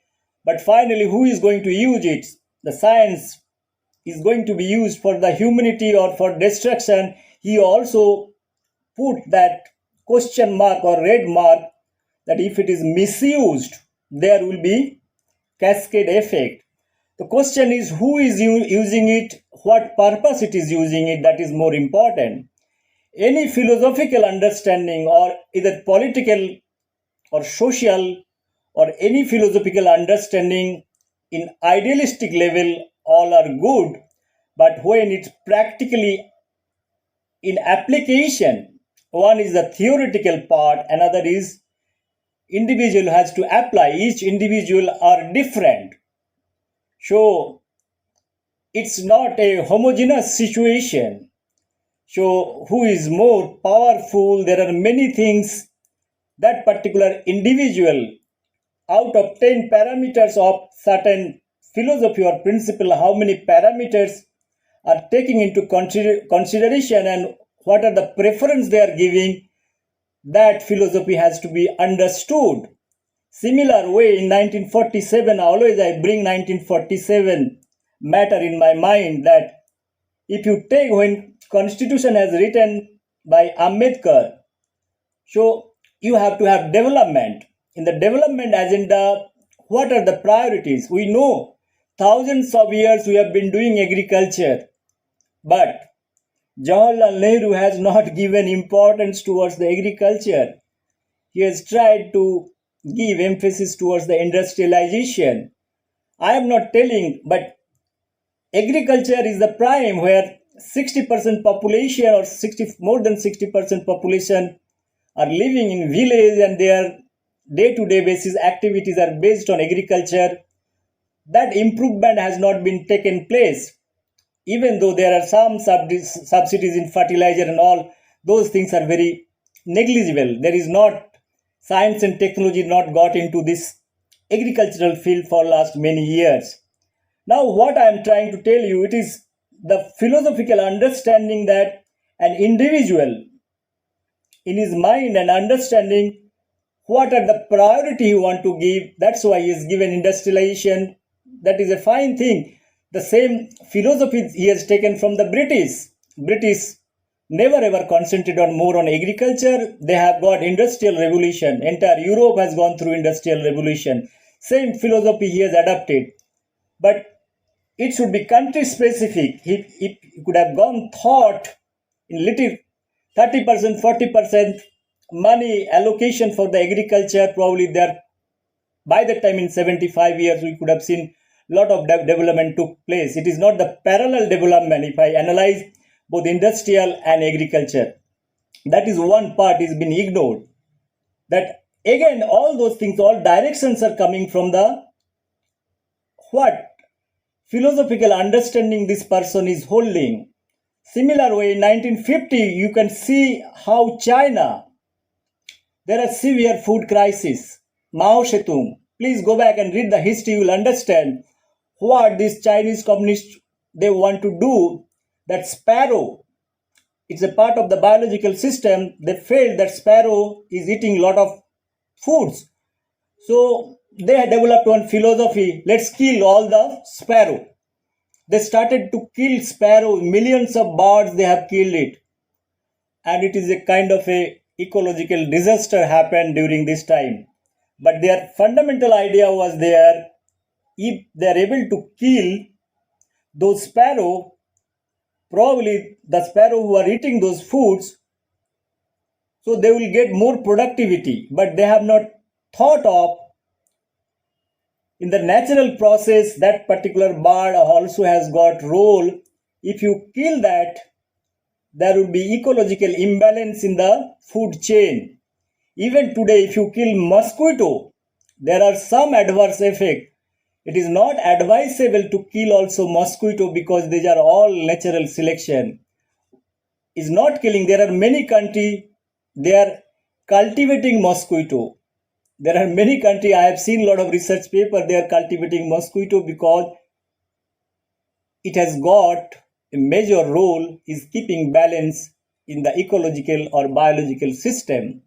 But finally, who is going to use it? The science is going to be used for the humanity or for destruction. He also put that question mark or red mark that if it is misused, there will be cascade effect. The question is who is using it, what purpose it is using it, that is more important. Any philosophical understanding or either political or social or any philosophical understanding in idealistic level, all are good, but when it's practically in application, one is the theoretical part, another is individual has to apply. Each individual are different. So it's not a homogeneous situation. So who is more powerful? There are many things that particular individual, out of 10 parameters of certain philosophy or principle, how many parameters are taking into consideration and what are the preference they are giving, that philosophy has to be understood. Similar way in 1947, always I bring 1947 matter in my mind, that if you take when constitution has written by Ambedkar, so you have to have development. In the development agenda, what are the priorities? We know thousands of years we have been doing agriculture, but Jawaharlal Nehru has not given importance towards the agriculture. He has tried to give emphasis towards the industrialization. I am not telling, but agriculture is the prime where 60% population or 60 more than 60% population are living in village and their day-to-day basis activities are based on agriculture. That improvement has not been taken place. Even though there are some subsidies in fertilizer and all, those things are very negligible. There is not science and technology not got into this agricultural field for last many years. Now what I am trying to tell you, it is the philosophical understanding that an individual in his mind and understanding what are the priority he want to give. That's why he is given industrialization. That is a fine thing. The same philosophy he has taken from the British never ever concentrated on more on agriculture. They have got industrial revolution. Entire Europe has gone through industrial revolution. Same philosophy he has adopted. But it should be country specific. He could have gone thought in little 30%, 40% money allocation for the agriculture. Probably there, by the time in 75 years, we could have seen a lot of development took place. It is not the parallel development. If I analyze both industrial and agriculture, that is one part is been ignored. That again, all those things, all directions are coming from the what philosophical understanding this person is holding. Similar way, in 1950, you can see how China, there are severe food crisis. Mao Zedong, please go back and read the history, you will understand what these Chinese communists, they want to do. That sparrow, it's a part of the biological system. They felt that sparrow is eating a lot of foods. So they had developed one philosophy, let's kill all the sparrow. They started to kill sparrow, millions of birds they have killed it. And it is a kind of a ecological disaster happened during this time. But their fundamental idea was there, if they are able to kill those sparrow, probably the sparrow who are eating those foods, so they will get more productivity. But they have not thought of in the natural process that particular bird also has got role. If you kill that, there will be ecological imbalance in the food chain. Even today, if you kill mosquito, there are some adverse effect. It is not advisable to kill also mosquito because these are all natural selection. Is not killing. There are many countries, they are cultivating mosquito. There are many countries, I have seen a lot of research paper, they are cultivating mosquito because it has got a major role is keeping balance in the ecological or biological system.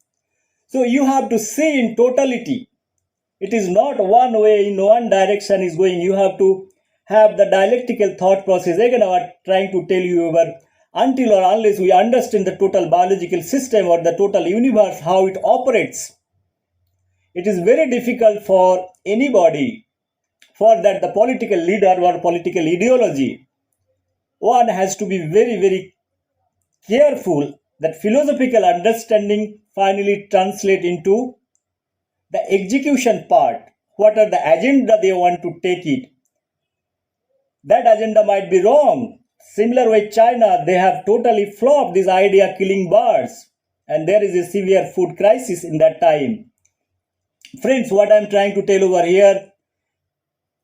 So you have to see in totality. It is not one way in one direction is going. You have to have the dialectical thought process. Again, I am trying to tell you over until or unless we understand the total biological system or the total universe, how it operates, it is very difficult for anybody, for that the political leader or political ideology. One has to be very, very careful that philosophical understanding finally translate into the execution part. What are the agenda they want to take it? That agenda might be wrong. Similar way, China, they have totally flopped this idea killing birds, and there is a severe food crisis in that time. Friends, what I'm trying to tell over here,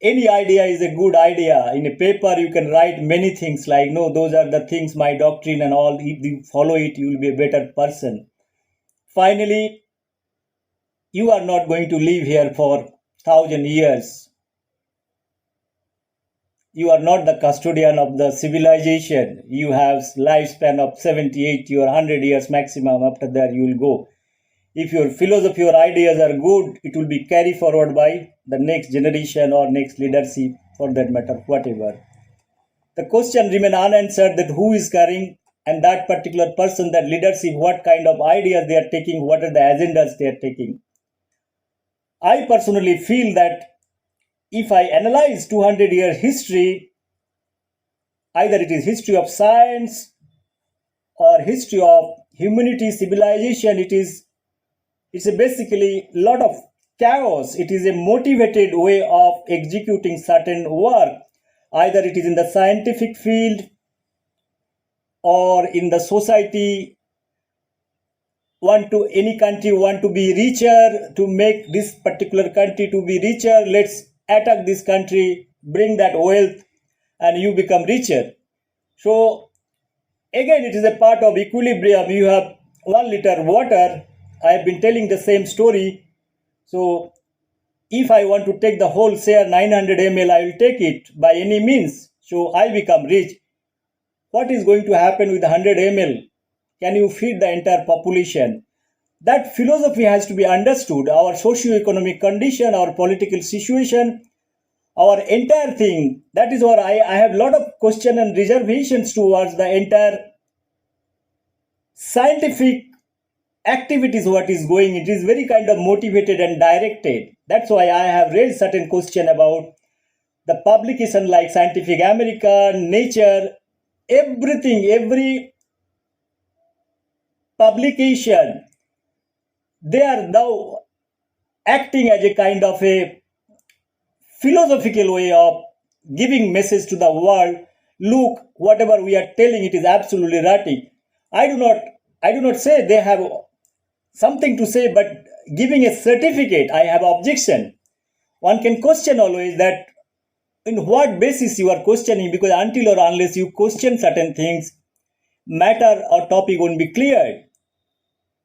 any idea is a good idea. In a paper, you can write many things like, no, those are the things, my doctrine and all. If you follow it, you will be a better person. Finally, you are not going to live here for 1,000 years. You are not the custodian of the civilization. You have lifespan of 70, 80 or 100 years maximum. After that, you will go. If your philosophy or ideas are good, it will be carried forward by the next generation or next leadership, for that matter, whatever. The question remains unanswered, that who is carrying, and that particular person, that leadership, what kind of ideas they are taking, what are the agendas they are taking. I personally feel that if I analyze 200-year history, either it is history of science or history of humanity, civilization, it's a basically lot of chaos. It is a motivated way of executing certain work. Either it is in the scientific field or in the society. Any country want to be richer, to make this particular country to be richer. Let's attack this country, bring that wealth, and you become richer. So again, it is a part of equilibrium. You have 1 liter water. I have been telling the same story. So if I want to take the whole share 900 ml, I will take it by any means. So I become rich. What is going to happen with 100 ml? Can you feed the entire population? That philosophy has to be understood. Our socio-economic condition, our political situation, our entire thing. That is why I have a lot of question and reservations towards the entire scientific activities, what is going. It is very kind of motivated and directed. That's why I have raised certain question about the publication like Scientific American, Nature, everything, every publication, they are now acting as a kind of a philosophical way of giving message to the world. Look, whatever we are telling, it is absolutely erratic. I do not say they have something to say, but giving a certificate, I have objection. One can question always that in what basis you are questioning, because until or unless you question certain things, matter or topic won't be cleared.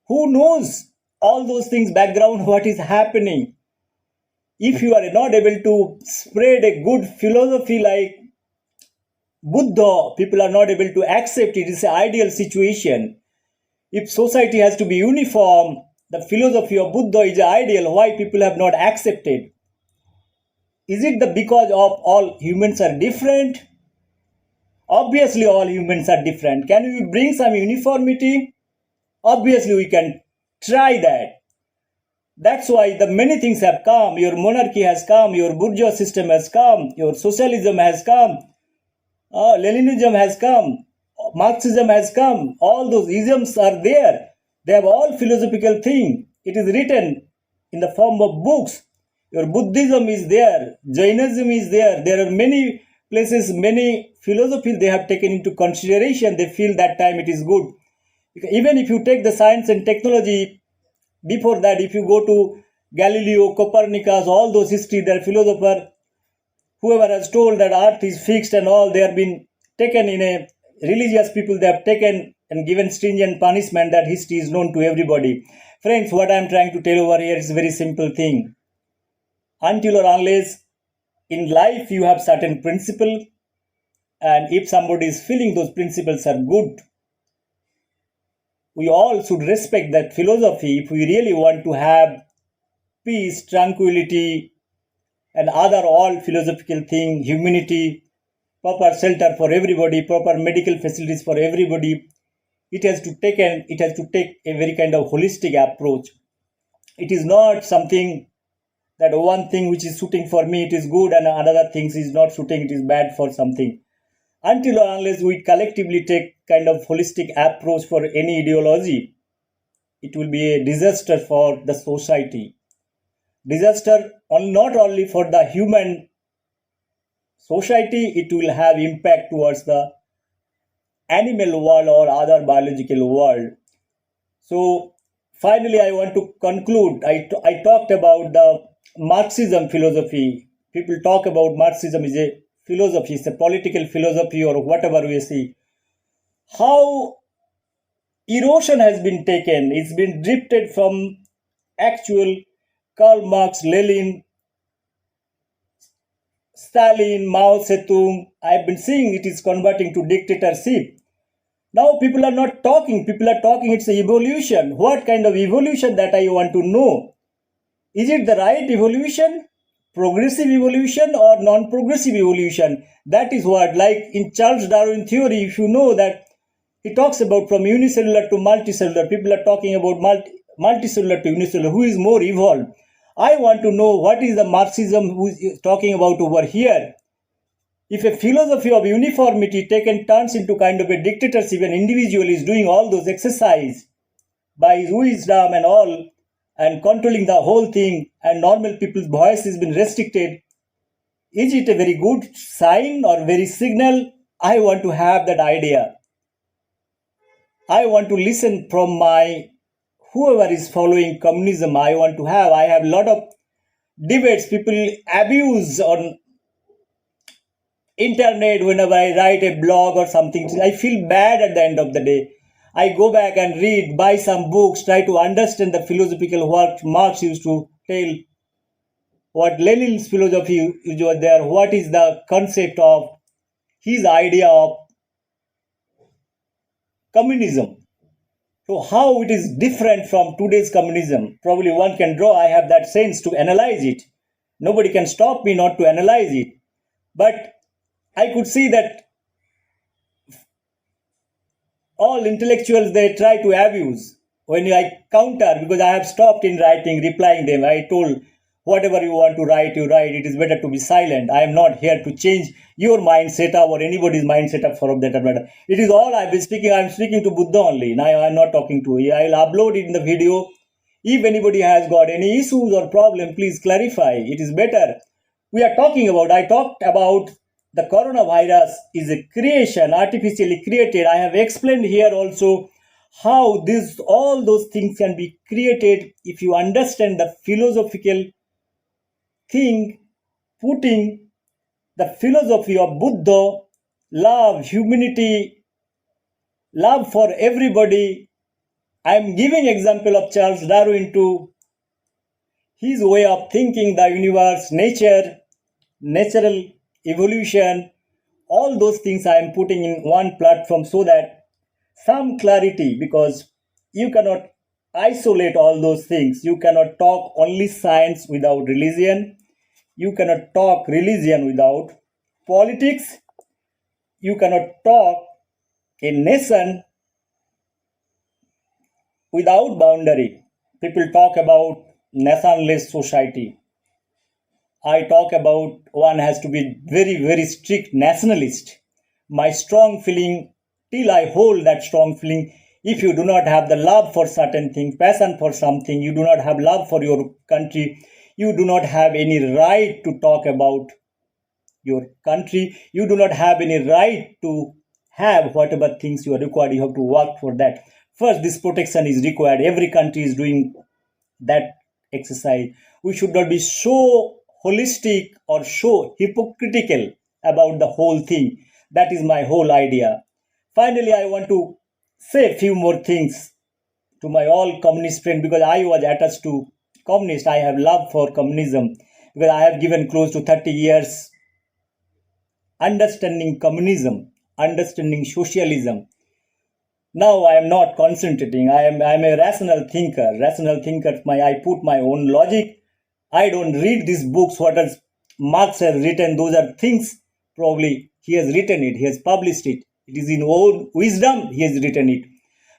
Who knows all those things, background, what is happening? If you are not able to spread a good philosophy like Buddha, people are not able to accept it. It's an ideal situation. If society has to be uniform, the philosophy of Buddha is ideal. Why people have not accepted? Is it because of all humans are different? Obviously, all humans are different. Can we bring some uniformity? Obviously, we can try that. That's why the many things have come. Your monarchy has come, your bourgeois system has come, your socialism has come, Leninism has come, Marxism has come. All those isms are there. They have all philosophical thing. It is written in the form of books. Your Buddhism is there, Jainism is there. There are many places, many philosophies they have taken into consideration. They feel that time it is good. Even if you take the science and technology, before that, if you go to Galileo, Copernicus, all those history, their philosopher, whoever has told that earth is fixed and all, they have been taken in a religious people, they have taken and given stringent punishment. That history is known to everybody. Friends, what I am trying to tell over here is a very simple thing. Until or unless in life you have certain principle, and if somebody is feeling those principles are good, we all should respect that philosophy. If we really want to have peace, tranquility, and other all philosophical thing, humanity, proper shelter for everybody, proper medical facilities for everybody, it has to take a very kind of holistic approach. It is not something that one thing which is suiting for me, it is good, and another things is not suiting, it is bad for something. Until or unless we collectively take kind of holistic approach for any ideology, it will be a disaster for the society. Disaster not only for the human society, it will have impact towards the animal world or other biological world. So finally, I want to conclude. I talked about the Marxism philosophy. People talk about Marxism is a philosophy, it's a political philosophy or whatever we see. How erosion has been taken, it's been drifted from actual Karl Marx, Lenin, Stalin, Mao Zedong. I've been seeing it is converting to dictatorship. Now people are not talking. People are talking. It's an evolution. What kind of evolution that I want to know? Is it the right evolution, progressive evolution, or non-progressive evolution? That is what, like in Charles Darwin theory, if you know that he talks about from unicellular to multicellular. People are talking about multicellular to unicellular. Who is more evolved? I want to know what is the Marxism who is talking about over here. If a philosophy of uniformity taken turns into kind of a dictatorship, an individual is doing all those exercise by his wisdom and all, and controlling the whole thing, and normal people's voice has been restricted, is it a very good sign or very signal? I want to have that idea. I want to listen from my whoever is following communism. I have a lot of debates. People abuse on internet whenever I write a blog or something. I feel bad at the end of the day. I go back and read, buy some books, try to understand the philosophical what Marx used to tell, what Lenin's philosophy was there, what is the concept of his idea of communism. So how it is different from today's communism. Probably one can draw, I have that sense to analyze it. Nobody can stop me not to analyze it. But I could see that all intellectuals they try to abuse. When I counter, because I have stopped in writing, replying them, I told whatever you want to write, you write. It is better to be silent. I am not here to change your mindset up or anybody's mindset up for that matter. It is all I've been speaking. I'm speaking to Buddha only. Now I'm not talking to you. I'll upload it in the video. If anybody has got any issues or problem, please clarify. It is better. I talked about the coronavirus is a creation, artificially created. I have explained here also how all those things can be created if you understand the philosophical thing, putting the philosophy of Buddha, love, humanity, love for everybody. I am giving example of Charles Darwin to his way of thinking the universe, nature, natural evolution, all those things I am putting in one platform so that some clarity, because you cannot isolate all those things. You cannot talk only science without religion. You cannot talk religion without politics. You cannot talk a nation without boundary. People talk about nationless society. I talk about one has to be very, very strict nationalist. My strong feeling, till I hold that strong feeling, if you do not have the love for certain thing, passion for something, you do not have love for your country, you do not have any right to talk about your country, you do not have any right to have whatever things you are required, you have to work for that. First, this protection is required. Every country is doing that exercise. We should not be so holistic or so hypocritical about the whole thing. That is my whole idea. Finally, I want to say a few more things to my all communist friends because I was attached to communist. I have love for communism because I have given close to 30 years understanding communism, understanding socialism. Now I am not concentrating. I am a rational thinker. Rational thinker. I put my own logic. I don't read these books. What else Marx has written? Those are things. Probably he has written it. He has published it. It is in own wisdom. He has written it.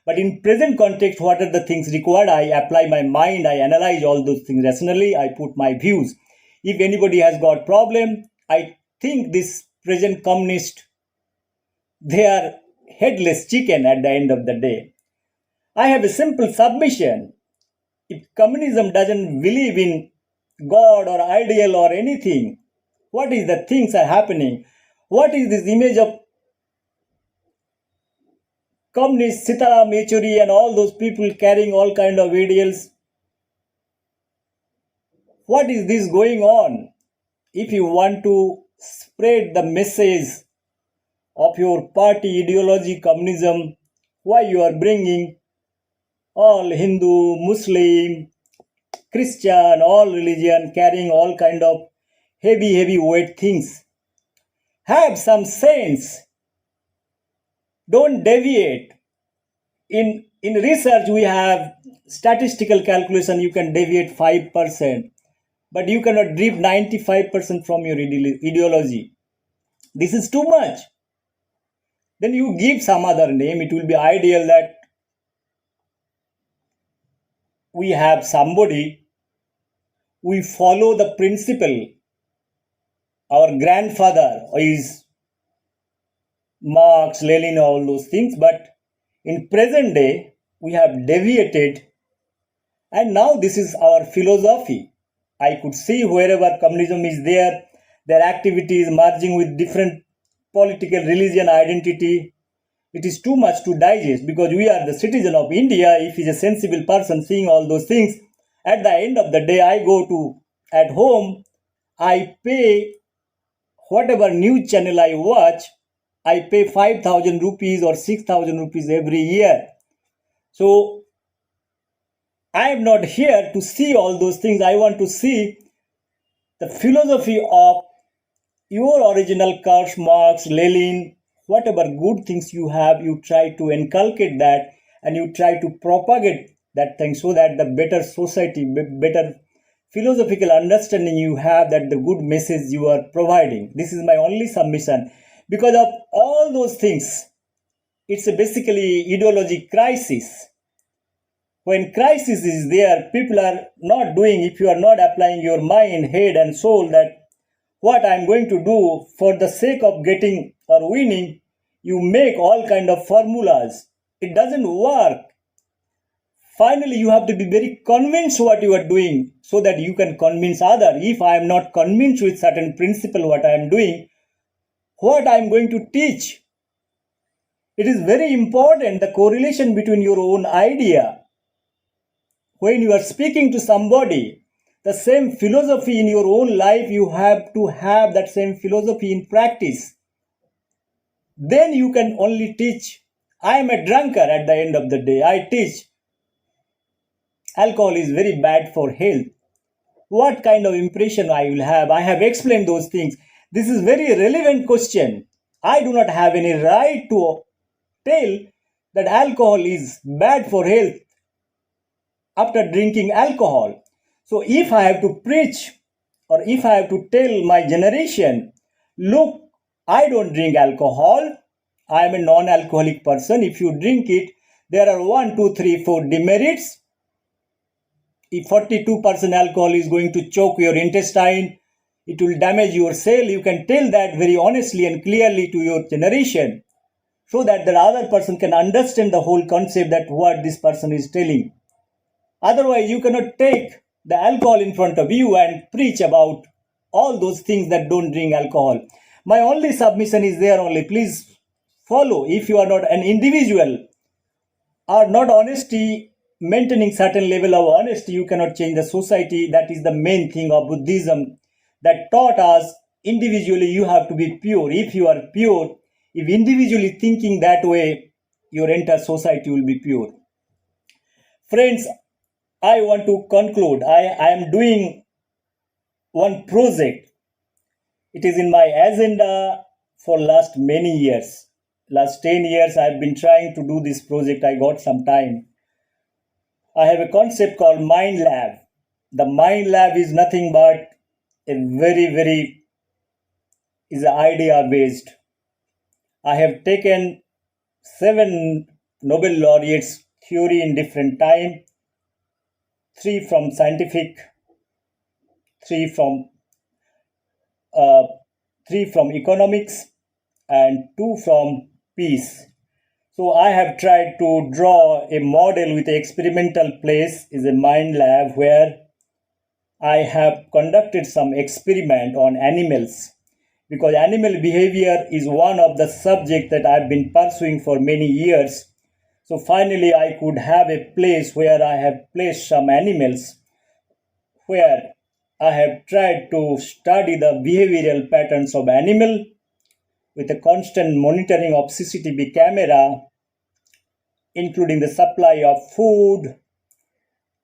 But in present context, what are the things required? I apply my mind. I analyze all those things rationally. I put my views. If anybody has got problem, I think this present communist, they are headless chicken at the end of the day. I have a simple submission. If communism doesn't believe in God or ideal or anything, what is the things are happening? What is this image of communists, Sitaram Yechuri and all those people carrying all kind of ideals. What is this going on? If you want to spread the message of your party ideology, communism, why you are bringing all Hindu, Muslim, Christian, all religion carrying all kind of heavy weight things? Have some sense. Don't deviate. In research, we have statistical calculation, you can deviate 5%, but you cannot drift 95% from your ideology. This is too much. Then you give some other name. It will be ideal that we have somebody, we follow the principle. Our grandfather is Marx, Lenin, all those things, but in present day, we have deviated, and now this is our philosophy. I could see wherever communism is there, their activities merging with different political religion identity. It is too much to digest because we are the citizen of India. If he's a sensible person seeing all those things, at the end of the day, I go to at home, I pay whatever news channel I watch, I pay 5,000 rupees or 6,000 rupees every year. So I am not here to see all those things. I want to see the philosophy of your original Karl Marx, Lenin, whatever good things you have, you try to inculcate that and you try to propagate that thing so that the better society, better philosophical understanding you have, that the good message you are providing. This is my only submission. Because of all those things, it's a basically ideology crisis. When crisis is there, people are not doing, if you are not applying your mind, head and soul, that what I'm going to do for the sake of getting or winning, you make all kind of formulas. It doesn't work. Finally, you have to be very convinced what you are doing so that you can convince other. If I am not convinced with certain principle what I am doing, what I am going to teach, it is very important, the correlation between your own idea. When you are speaking to somebody, the same philosophy in your own life, you have to have that same philosophy in practice. Then you can only teach. I am a drunkard at the end of the day. I teach alcohol is very bad for health. What kind of impression I will have? I have explained those things. This is very relevant question. I do not have any right to tell that alcohol is bad for health after drinking alcohol. So if I have to preach or if I have to tell my generation, look, I don't drink alcohol. I am a non-alcoholic person. If you drink it, there are 1, 2, 3, 4 demerits. If 42% alcohol is going to choke your intestine, it will damage your cell. You can tell that very honestly and clearly to your generation so that the other person can understand the whole concept that what this person is telling. Otherwise, you cannot take the alcohol in front of you and preach about all those things that don't drink alcohol. My only submission is there only. Please follow. If you are not an individual or not honesty, maintaining certain level of honesty, you cannot change the society. That is the main thing of Buddhism that taught us individually you have to be pure. If you are pure, if individually thinking that way, your entire society will be pure. Friends, I want to conclude. I am doing one project. It is in my agenda for last many years. Last 10 years I've been trying to do this project. I got some time. I have a concept called Mind Lab. The Mind Lab is nothing but a is idea based. I have taken 7 Nobel laureates theory in different time, 3 from scientific, 3 from 3 from economics, and 2 from peace. So I have tried to draw a model with an experimental place is a mind lab where I have conducted some experiment on animals because animal behavior is one of the subjects that I've been pursuing for many years. So finally, I could have a place where I have placed some animals, where I have tried to study the behavioral patterns of animal with a constant monitoring of CCTV camera, including the supply of food,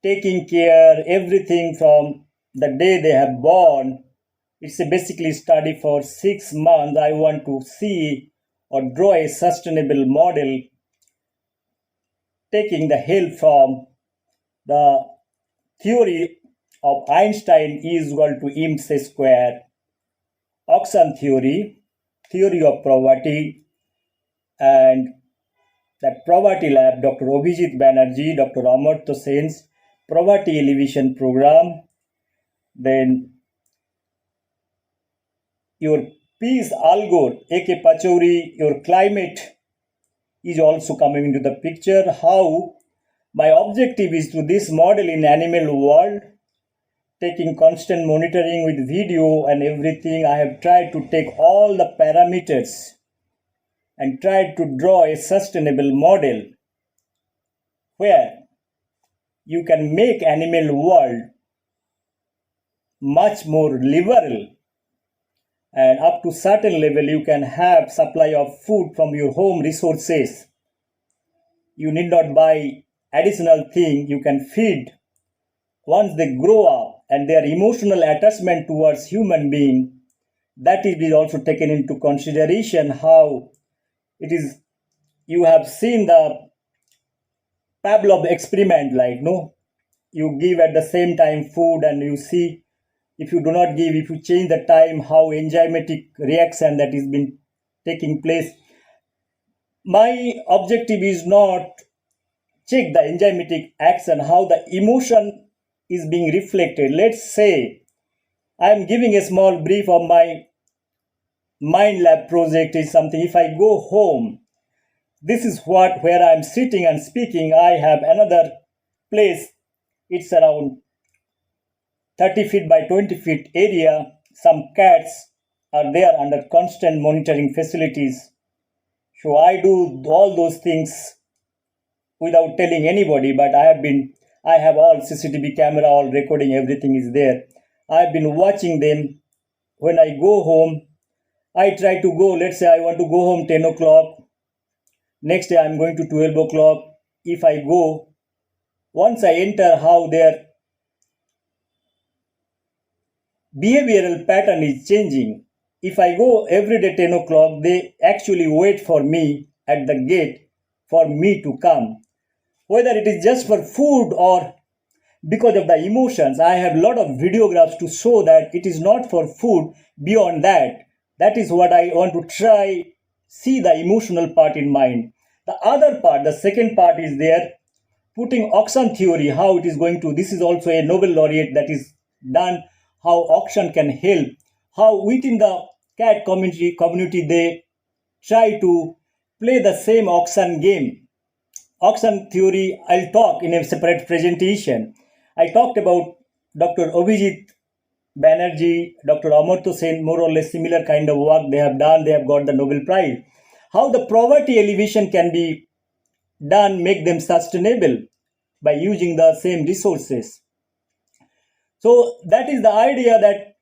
taking care, everything from the day they have born. It's a basically study for 6 months. I want to see or draw a sustainable model, taking the help from the theory of Einstein is equal to mc square, auction theory, theory of poverty, and that poverty lab, Dr. Abhijit Banerjee, Dr. Amartya Sen's poverty elevation program, then your peace algor, A.K. Pachauri, your climate is also coming into the picture. How my objective is to this model in animal world, taking constant monitoring with video and everything. I have tried to take all the parameters and tried to draw a sustainable model where you can make animal world much more liberal, and up to certain level you can have supply of food from your home resources. You need not buy additional thing, you can feed. Once they grow up and their emotional attachment towards human being, that is also taken into consideration. How it is, you have seen the Pavlov experiment, like no, you give at the same time food and you see, if you do not give, if you change the time, how enzymatic reaction that is been taking place. My objective is not check the enzymatic action, how the emotion is being reflected. Let's say I am giving a small brief of my mind lab project is something. If I go home, this is what where I am sitting and speaking. I have another place. It's around 30 feet by 20 feet area. Some cats are there under constant monitoring facilities. So I do all those things without telling anybody, but I have all CCTV camera, all recording, everything is there. I've been watching them. When I go home, I try to go, let's say I want to go home 10 o'clock. Next day I'm going to 12 o'clock. If I go, once I enter, how their behavioral pattern is changing. If I go every day 10 o'clock, they actually wait for me at the gate for me to come. Whether it is just for food or because of the emotions, I have a lot of videographs to show that it is not for food. Beyond that, that is what I want to try, see the emotional part in mind. The other part, the second part is there, putting auction theory, how it is going to, this is also a Nobel laureate that is done, how auction can help, how within the cat community they try to play the same auction game. Auction theory, I'll talk in a separate presentation. I talked about Dr. Abhijit Banerjee, Dr. Amartya Sen, more or less similar kind of work they have done. They have got the Nobel Prize. How the poverty elevation can be done, make them sustainable by using the same resources. So that is the idea, that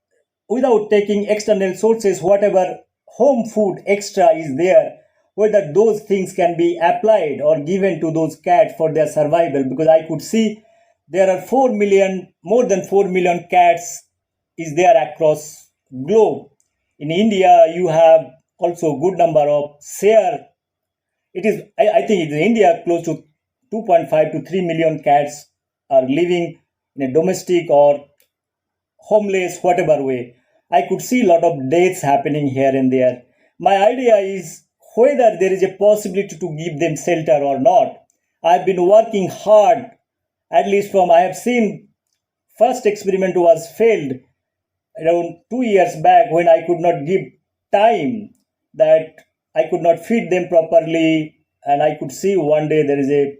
without taking external sources, whatever home food extra is there, whether those things can be applied or given to those cats for their survival. Because I could see there are 4 million, more than 4 million cats is there across globe. In India, you have also good number of share. It is, I think in India, close to 2.5 to 3 million cats are living in a domestic or homeless, whatever way. I could see a lot of deaths happening here and there. My idea is whether there is a possibility to give them shelter or not. I've been working hard, at least from, I have seen first experiment was failed around 2 years back, when I could not give time, that I could not feed them properly. And I could see one day there is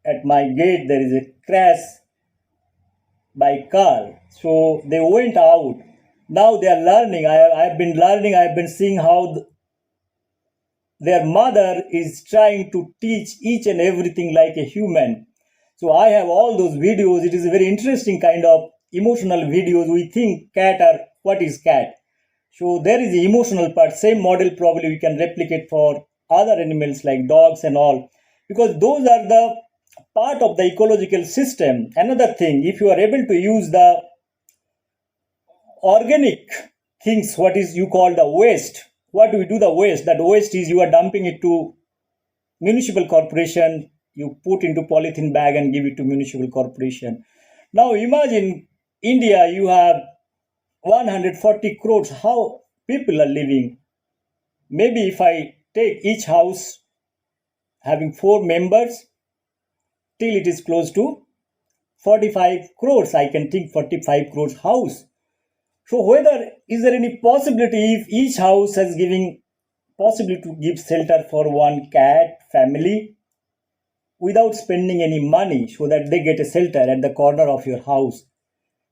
at my gate, there is a crash by car. So they went out. Now they are learning. I have been learning. I have been seeing how their mother is trying to teach each and everything like a human. So I have all those videos. It is a very interesting kind of emotional videos. We think cat are what is cat. So there is the emotional part. Same model probably we can replicate for other animals like dogs and all, because those are the part of the ecological system. Another thing, if you are able to use the organic things, what is you call the waste, what do we do the waste? That waste is you are dumping it to municipal corporation, you put into polythene bag and give it to municipal corporation. Now imagine India, you have 140 crores, how people are living. Maybe if I take each house having 4 members, till it is close to 45 crores, I can think 45 crores house. So whether is there any possibility if each house has giving possibility to give shelter for one cat family without spending any money so that they get a shelter at the corner of your house.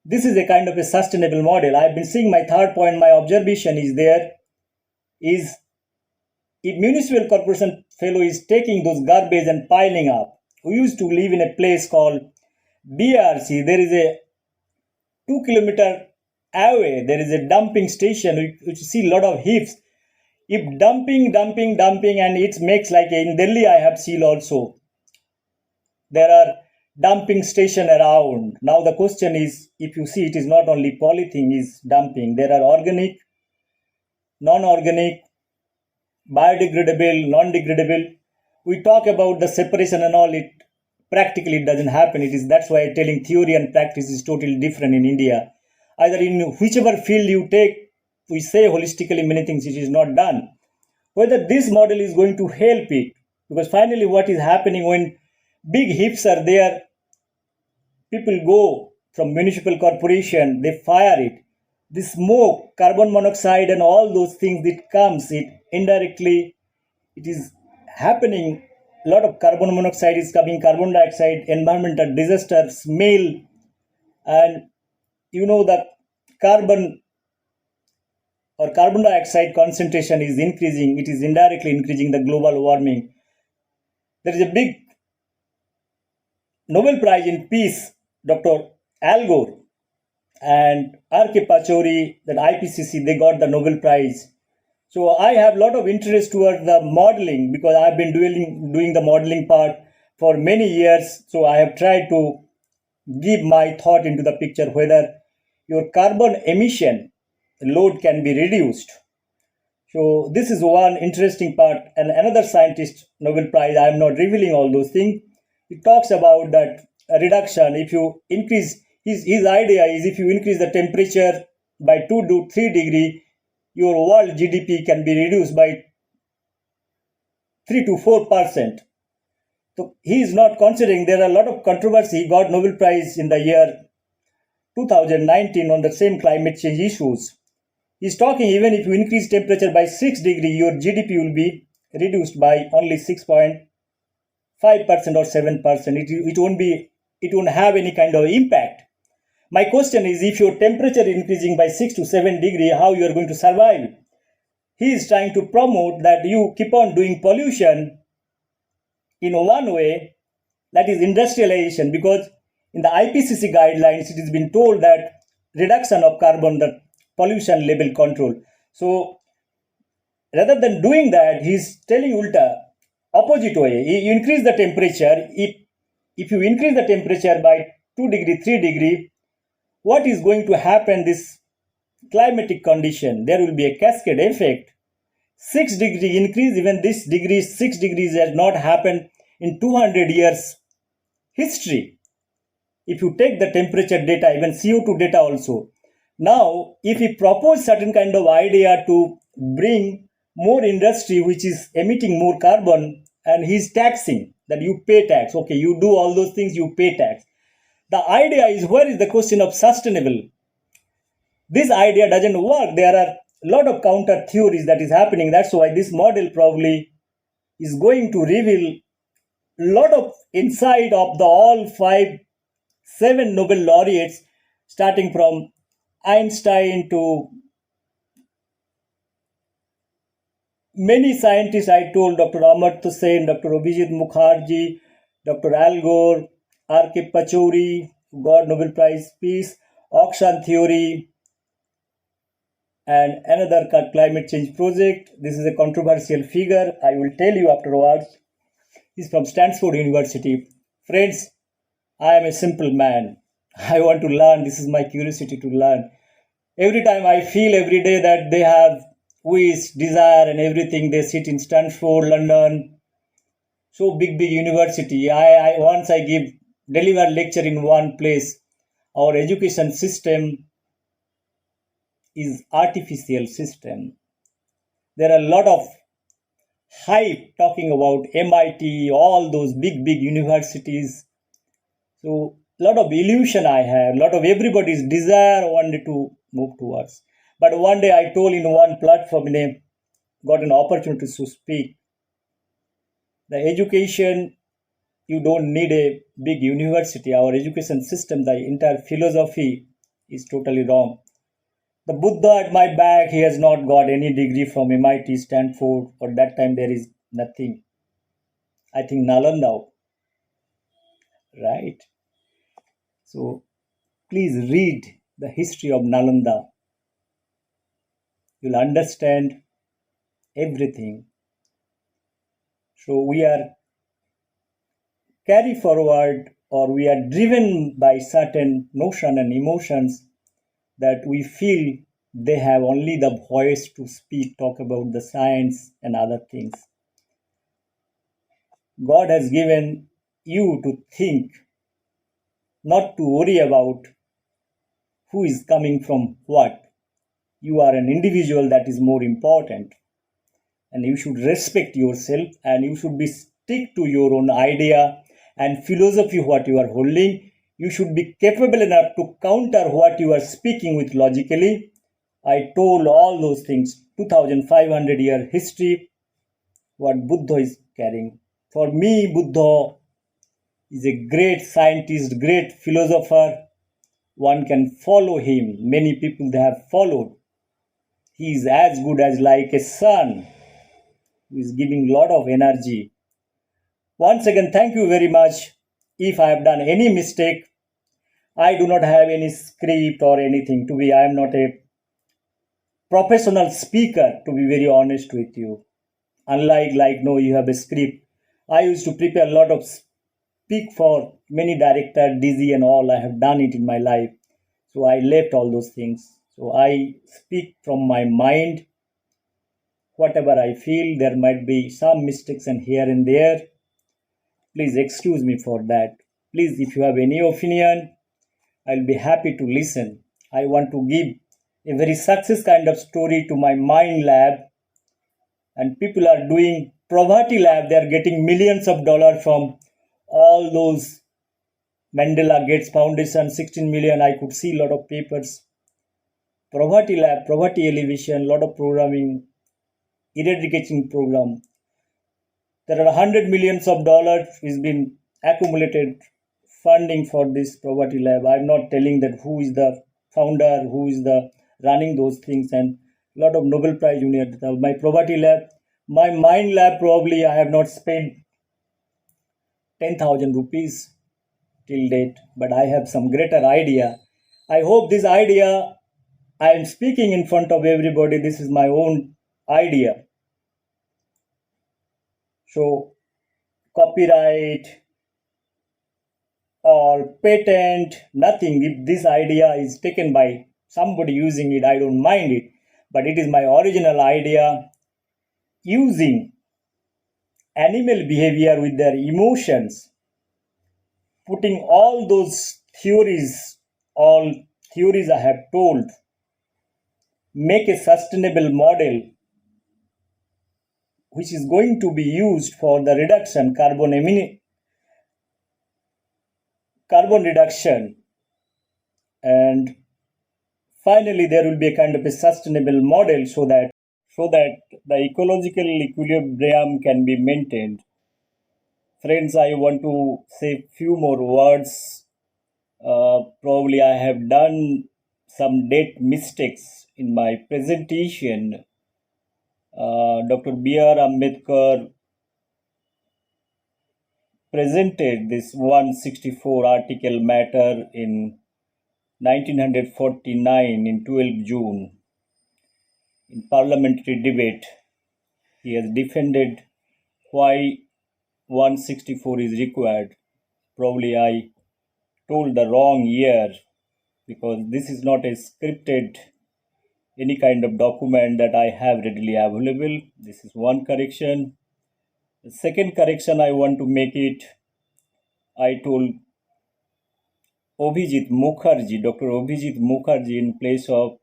This is a kind of a sustainable model. I've been seeing my third point, my observation is there is if municipal corporation fellow is taking those garbage and piling up. We used to live in a place called BRC. There is a 2 kilometer away. There is a dumping station. You see a lot of heaps. If dumping, and it makes like in Delhi, I have seen also. There are dumping station around. Now the question is, if you see, it is not only polythene is dumping. There are organic, non-organic, biodegradable, non-degradable. We talk about the separation and all. It practically it doesn't happen. It is that's why telling theory and practice is totally different in India. Either in whichever field you take, we say holistically many things it is not done. Whether this model is going to help it, because finally what is happening when big heaps are there, people go from municipal corporation, they fire it. The smoke, carbon monoxide, and all those things that comes, it indirectly, it is happening. A lot of carbon monoxide is coming, carbon dioxide, environmental disaster, smell, and the carbon or carbon dioxide concentration is increasing. It is indirectly increasing the global warming. There is a big Nobel Prize in Peace, Dr. Al Gore and R.K. Pachauri, that IPCC, they got the Nobel Prize. So I have a lot of interest towards the modeling because I've been doing the modeling part for many years. So I have tried to give my thought into the picture whether your carbon emission load can be reduced. So this is one interesting part. And another scientist, Nobel Prize, I am not revealing all those things. He talks about that reduction. If you increase, his idea is if you increase the temperature by 2 to 3 degree, your world GDP can be reduced by 3 to 4%. So he is not considering there are a lot of controversy. He got Nobel Prize in the year 2019 on the same climate change issues. He's talking even if you increase temperature by 6 degree, your GDP will be reduced by only 6.5% or 7%. It won't have any kind of impact. My question is, if your temperature increasing by 6 to 7 degree, how you are going to survive? He is trying to promote that you keep on doing pollution in one way, that is industrialization, because in the IPCC guidelines, it has been told that reduction of carbon, the pollution level control. So rather than doing that, he's telling ulta, opposite way. You increase the temperature. If you increase the temperature by 2 degree, 3 degree, what is going to happen? This climatic condition, there will be a cascade effect. 6 degree increase, even this degree, 6 degrees has not happened in 200 years history. If you take the temperature data, even CO2 data also. Now, if we propose certain kind of idea to bring more industry which is emitting more carbon, and he's taxing, that you pay tax. Okay, you do all those things, you pay tax. The idea is, where is the question of sustainable? This idea doesn't work. There are a lot of counter theories that is happening. That's why this model probably is going to reveal a lot of insight of the all 7 Nobel laureates, starting from Einstein to Many scientists, I told Dr. Amartya Sen, Dr. Abhijit Mukherjee, Dr. Al Gore, R.K. Pachauri, got Nobel Prize Peace, auction theory, and another climate change project. This is a controversial figure. I will tell you afterwards. He's from Stanford University. Friends, I am a simple man. I want to learn. This is my curiosity to learn. Every time I feel every day that they have wish, desire, and everything, they sit in Stanford, London, so big university. I once I give deliver lecture in one place. Our education system is artificial system. There are a lot of hype talking about MIT, all those big universities. So a lot of illusion I have, a lot of everybody's desire wanted to move towards. But one day I told in one platform, got an opportunity to speak. The education, you don't need a big university. Our education system, the entire philosophy is totally wrong. The Buddha at my back, he has not got any degree from MIT, Stanford, or that time there is nothing. I think Nalanda, right? So please read the history of Nalanda. You'll understand everything. So we are carry forward or we are driven by certain notion and emotions that we feel they have only the voice to speak, talk about the science and other things. God has given you to think, not to worry about who is coming from what. You are an individual, that is more important. And you should respect yourself and you should be stick to your own idea and philosophy what you are holding. You should be capable enough to counter what you are speaking with logically. I told all those things, 2500 year history, what Buddha is carrying. For me, Buddha is a great scientist, great philosopher. One can follow him. Many people they have followed. He is as good as like a sun who is giving lot of energy. Once again, thank you very much. If I have done any mistake, I do not have any script or anything. I am not a professional speaker, to be very honest with you. Unlike no, you have a script. I used to prepare a lot of speak for many director, DZ and all. I have done it in my life. So I left all those things. So I speak from my mind. Whatever I feel, there might be some mistakes and here and there. Please excuse me for that. Please, if you have any opinion, I'll be happy to listen. I want to give a very success kind of story to my mind lab, and people are doing poverty lab. They are getting millions of dollars from all those Mandela Gates Foundation, 16 million. I could see a lot of papers. Poverty lab, poverty elevation, lot of programming, eradication program. There are 100 millions of dollars has been accumulated funding for this poverty lab. I'm not telling that who is the founder, who is the running those things, and a lot of Nobel Prize winner. My poverty lab, my mind lab, probably I have not spent 10,000 rupees till date, but I have some greater idea. I hope this idea I am speaking in front of everybody. This is my own idea. So copyright or patent, nothing. If this idea is taken by somebody using it, I don't mind it. But it is my original idea, using animal behavior with their emotions, putting all theories I have told, make a sustainable model which is going to be used for the reduction, carbon reduction, and finally there will be a kind of a sustainable model so that the ecological equilibrium can be maintained. Friends, I want to say few more words. Probably I have done some date mistakes in my presentation. Dr. B.R. Ambedkar presented this 164 article matter in 1949 in 12 June in parliamentary debate. He has defended why 164 is required. Probably I told the wrong year because this is not a scripted any kind of document that I have readily available. This is one correction. The second correction I want to make it, I told Abhijit Mukherjee, Dr. Abhijit Mukherjee in place of,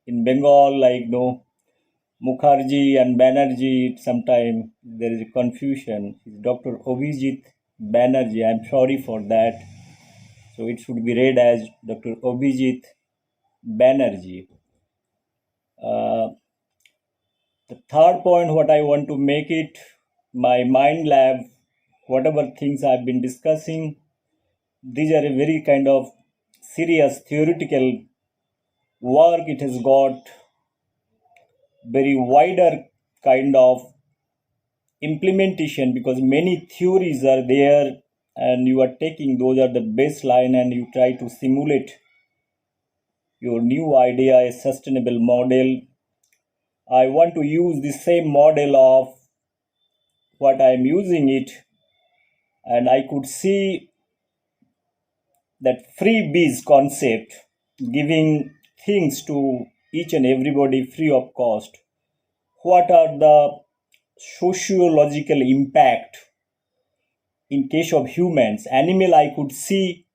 in Bengal, like no, Mukherjee and Banerjee, sometime there is a confusion. It's Dr. Abhijit Banerjee. I'm sorry for that. So it should be read as Dr. Abhijit Banerjee. The third point, what I want to make it, my mind lab, whatever things I've been discussing, these are a very kind of serious theoretical work. It has got very wider kind of implementation because many theories are there and you are taking those are the baseline and you try to simulate your new idea, a sustainable model. I want to use the same model of what I am using it, and I could see that freebies concept, giving things to each and everybody free of cost. What are the sociological impact in case of humans? Animal, I could see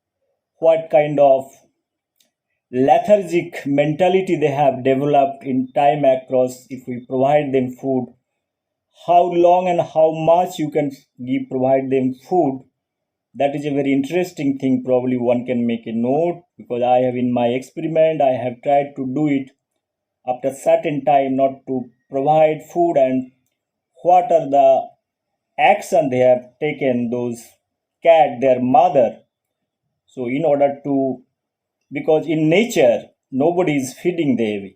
what kind of lethargic mentality they have developed in time across if we provide them food. How long and how much you can provide them food, that is a very interesting thing. Probably one can make a note because I have in my experiment I have tried to do it after certain time not to provide food, and what are the action they have taken those cat their mother. So in order to, because in nature nobody is feeding them,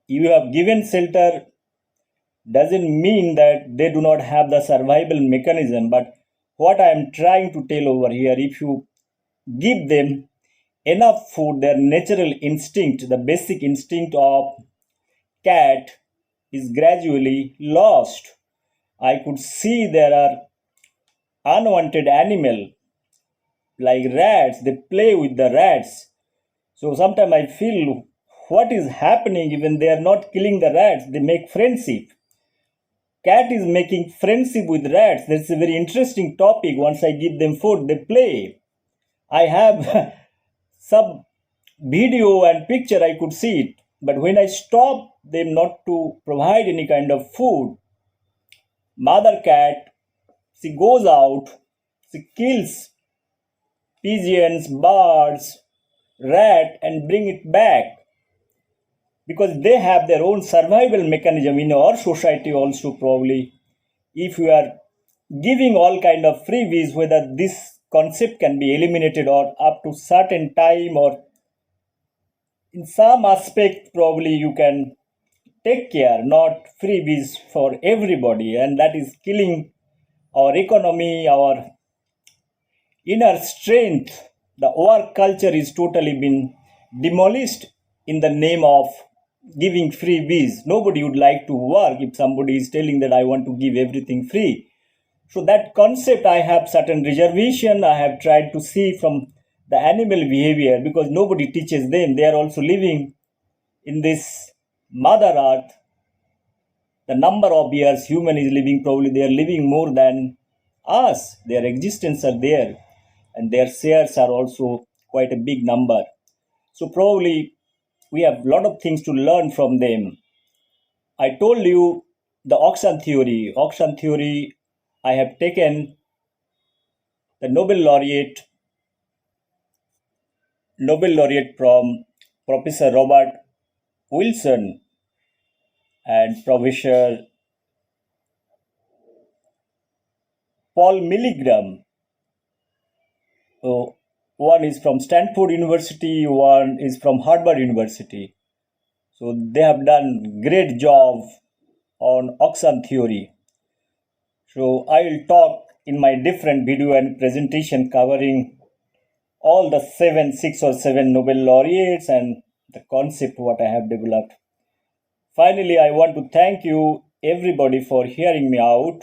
you have given shelter doesn't mean that they do not have the survival mechanism. But what I am trying to tell over here, if you give them enough food, their natural instinct, the basic instinct of cat is gradually lost. I could see there are unwanted animal like rats, they play with the rats. So sometimes I feel what is happening, even they are not killing the rats, they make friendship. Cat is making friendship with rats. That's a very interesting topic. Once I give them food, they play. I have some video and picture, I could see it. But when I stop them not to provide any kind of food, mother cat, she goes out, she kills pigeons, birds, rat, and bring it back because they have their own survival mechanism. In our society also, probably if you are giving all kind of freebies, whether this concept can be eliminated or up to certain time, or in some aspect probably you can take care, not freebies for everybody, and that is killing our economy, our inner strength. The work culture is totally been demolished in the name of giving freebies. Nobody would like to work if somebody is telling that I want to give everything free. So that concept I have certain reservation. I have tried to see from the animal behavior because nobody teaches them. They are also living in this mother earth. The number of years human is living, probably they are living more than us. Their existence are there and their shares are also quite a big number. So probably we have a lot of things to learn from them. I told you the auction theory. Auction theory, I have taken the Nobel laureate from Professor Robert Wilson and Professor Paul Milgram. So one is from Stanford University, one is from Harvard University. So they have done great job on auction theory. So I will talk in my different video and presentation covering all the 6 or 7 Nobel laureates and the concept what I have developed. Finally, I want to thank you everybody for hearing me out.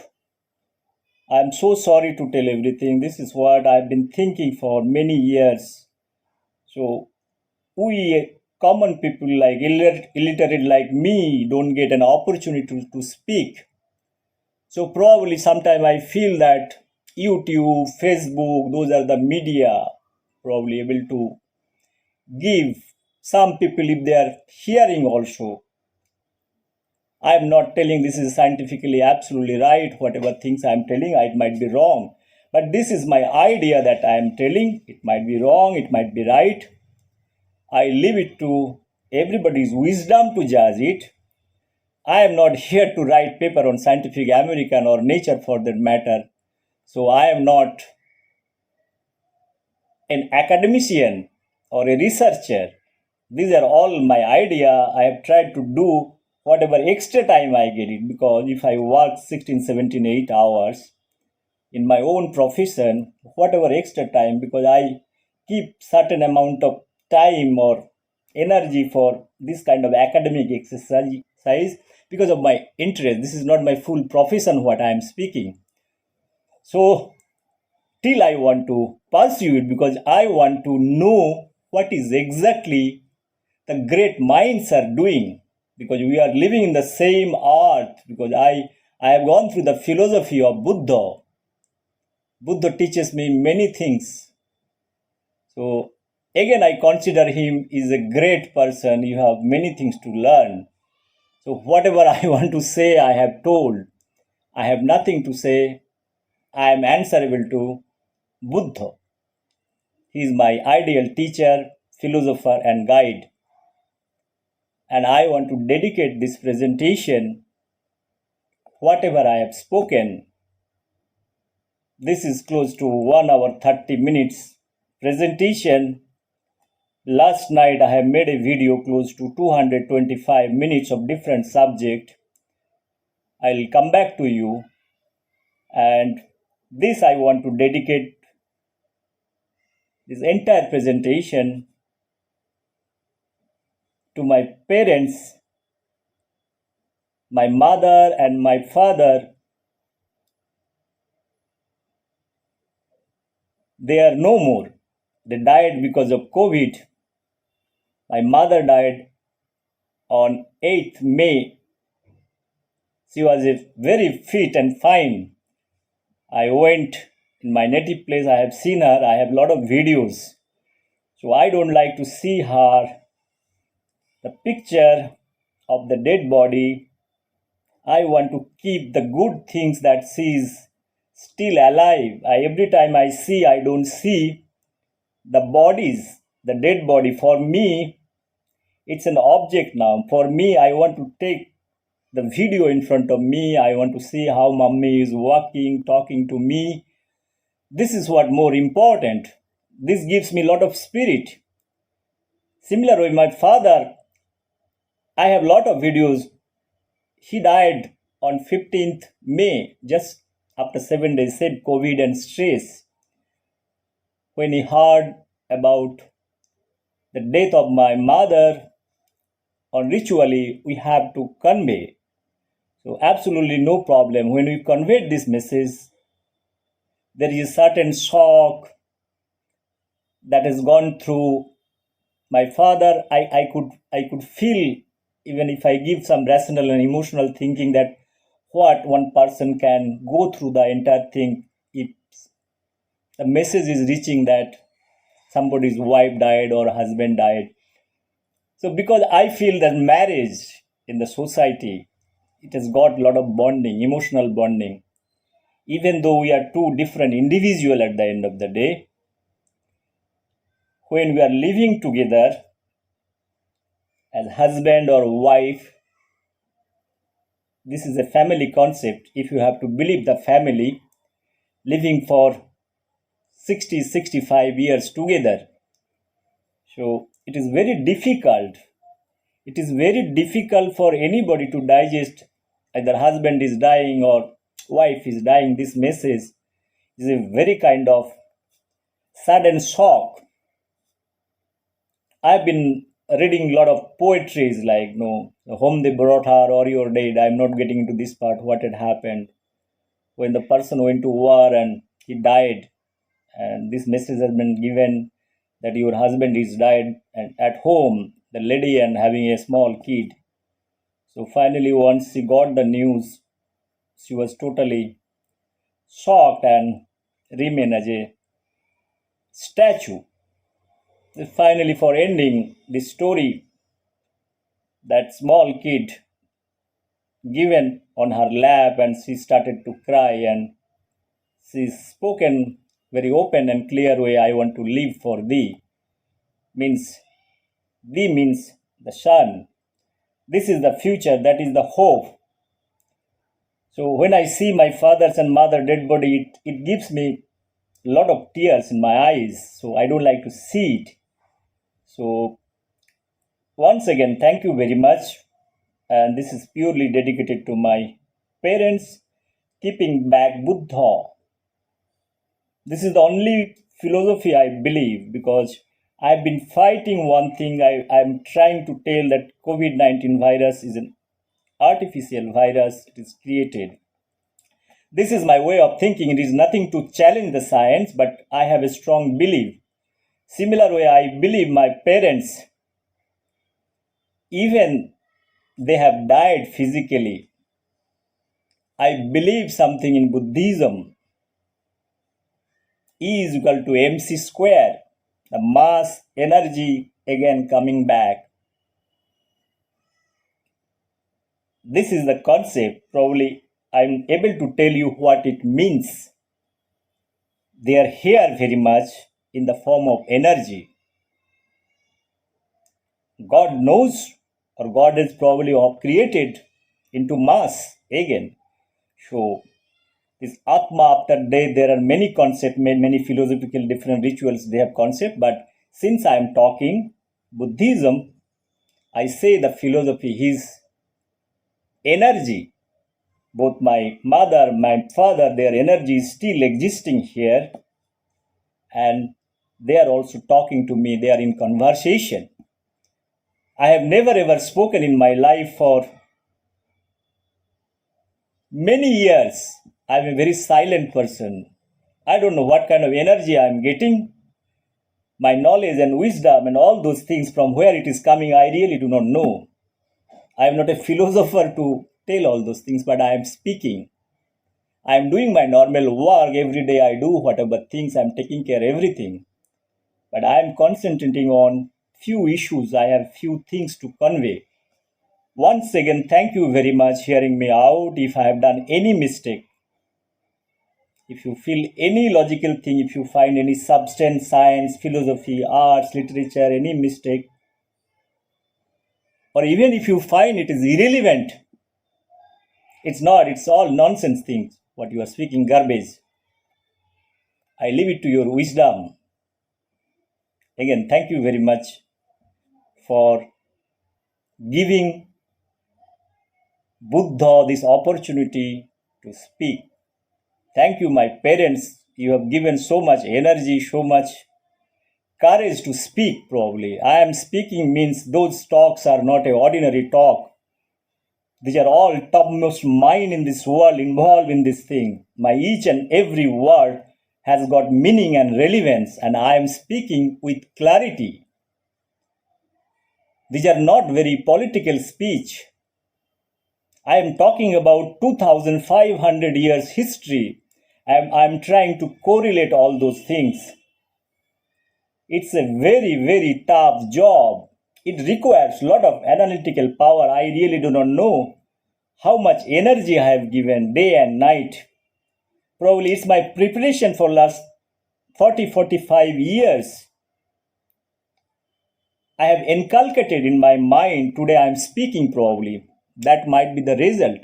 I'm so sorry to tell everything. This is what I've been thinking for many years. So we common people like illiterate like me don't get an opportunity to speak. So probably sometime I feel that YouTube, Facebook, those are the media probably able to give some people if they are hearing also. I am not telling this is scientifically absolutely right. Whatever things I am telling, it might be wrong. But this is my idea that I am telling. It might be wrong, it might be right. I leave it to everybody's wisdom to judge it. I am not here to write paper on Scientific American or Nature for that matter. So I am not an academician or a researcher. These are all my idea. I have tried to do whatever extra time I get it, because if I work 16, 17, 8 hours in my own profession, whatever extra time, because I keep certain amount of time or energy for this kind of academic exercise because of my interest. This is not my full profession what I am speaking. So till I want to pursue it, because I want to know what is exactly the great minds are doing, because we are living in the same earth. Because I have gone through the philosophy of Buddha. Buddha teaches me many things. So again, I consider him is a great person. You have many things to learn. So whatever I want to say, I have told. I have nothing to say. I am answerable to Buddha. He is my ideal teacher, philosopher, and guide. And I want to dedicate this presentation, whatever I have spoken. This is close to 1 hour 30 minutes presentation. Last night I have made a video close to 225 minutes of different subject. I'll come back to you, and this I want to dedicate this entire presentation to my parents, my mother and my father. They are no more. They died because of COVID. My mother died on 8th May. She was very fit and fine. I went in my native place. I have seen her. I have a lot of videos. So I don't like to see her. The picture of the dead body. I want to keep the good things that she is still alive. Every time I see, I don't see the bodies, the dead body. For me, it's an object now. For me, I want to take the video in front of me. I want to see how mommy is walking, talking to me. This is what more important. This gives me a lot of spirit. Similar with my father, I have a lot of videos. He died on 15th May, just after 7 days, same COVID and stress. When he heard about the death of my mother, on ritually we have to convey. So absolutely no problem. When we convey this message, there is a certain shock that has gone through my father. I could feel, even if I give some rational and emotional thinking, that what one person can go through the entire thing if the message is reaching that somebody's wife died or husband died. So because I feel that marriage in the society, it has got a lot of bonding, emotional bonding. Even though we are two different individuals at the end of the day, when we are living together as husband or wife, this is a family concept. If you have to believe the family living for 60, 65 years together, so it is very difficult. It is very difficult for anybody to digest either husband is dying or wife is dying, this message is a very kind of sudden shock. I've been reading a lot of poetries like, home they brought her or you're dead. I'm not getting into this part, what had happened when the person went to war and he died. And this message has been given that your husband is died and at home, the lady and having a small kid. So finally, once she got the news, she was totally shocked and remained as a statue. Finally, for ending the story, that small kid given on her lap and she started to cry and she spoken very open and clear way, I want to live for thee. Means thee means the son. This is the future, that is the hope. So when I see my father's and mother dead body, it gives me a lot of tears in my eyes. So I don't like to see it. So once again, thank you very much. And this is purely dedicated to my parents, keeping back Buddha. This is the only philosophy I believe because I've been fighting one thing. I'm trying to tell that COVID-19 virus is an artificial virus. It is created. This is my way of thinking. It is nothing to challenge the science, but I have a strong belief. Similar way, I believe my parents, even they have died physically. I believe something in Buddhism. E is equal to mc square. The mass energy again coming back. This is the concept. Probably I'm able to tell you what it means. They are here very much in the form of energy. God knows, or God is probably created into mass again. So this Atma after death, there are many concepts, many philosophical different rituals, they have concept. But since I am talking Buddhism, I say the philosophy is energy. Both my mother, my father, their energy is still existing here. And they are also talking to me. They are in conversation. I have never ever spoken in my life for many years. I'm a very silent person. I don't know what kind of energy I'm getting. My knowledge and wisdom and all those things from where it is coming, I really do not know. I am not a philosopher to tell all those things, but I am speaking. I am doing my normal work every day. I do whatever things, I'm taking care of everything. But I am concentrating on few issues. I have few things to convey. Once again, thank you very much hearing me out. If I have done any mistake, if you feel any logical thing, if you find any substance, science, philosophy, arts, literature, any mistake, or even if you find it is irrelevant, it's not, it's all nonsense things, what you are speaking, garbage. I leave it to your wisdom. Again, thank you very much for giving Buddha this opportunity to speak. Thank you, my parents. You have given so much energy, so much courage to speak, probably. I am speaking means those talks are not an ordinary talk. These are all topmost mind in this world involved in this thing. My each and every word has got meaning and relevance, and I am speaking with clarity. These are not very political speech. I am talking about 2,500 years history. I am trying to correlate all those things. It's a very, very tough job. It requires a lot of analytical power. I really do not know how much energy I have given day and night. Probably it's my preparation for last 45 years. I have inculcated in my mind. Today I am speaking probably. That might be the result.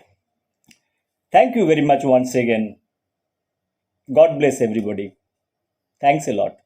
Thank you very much once again. God bless everybody. Thanks a lot.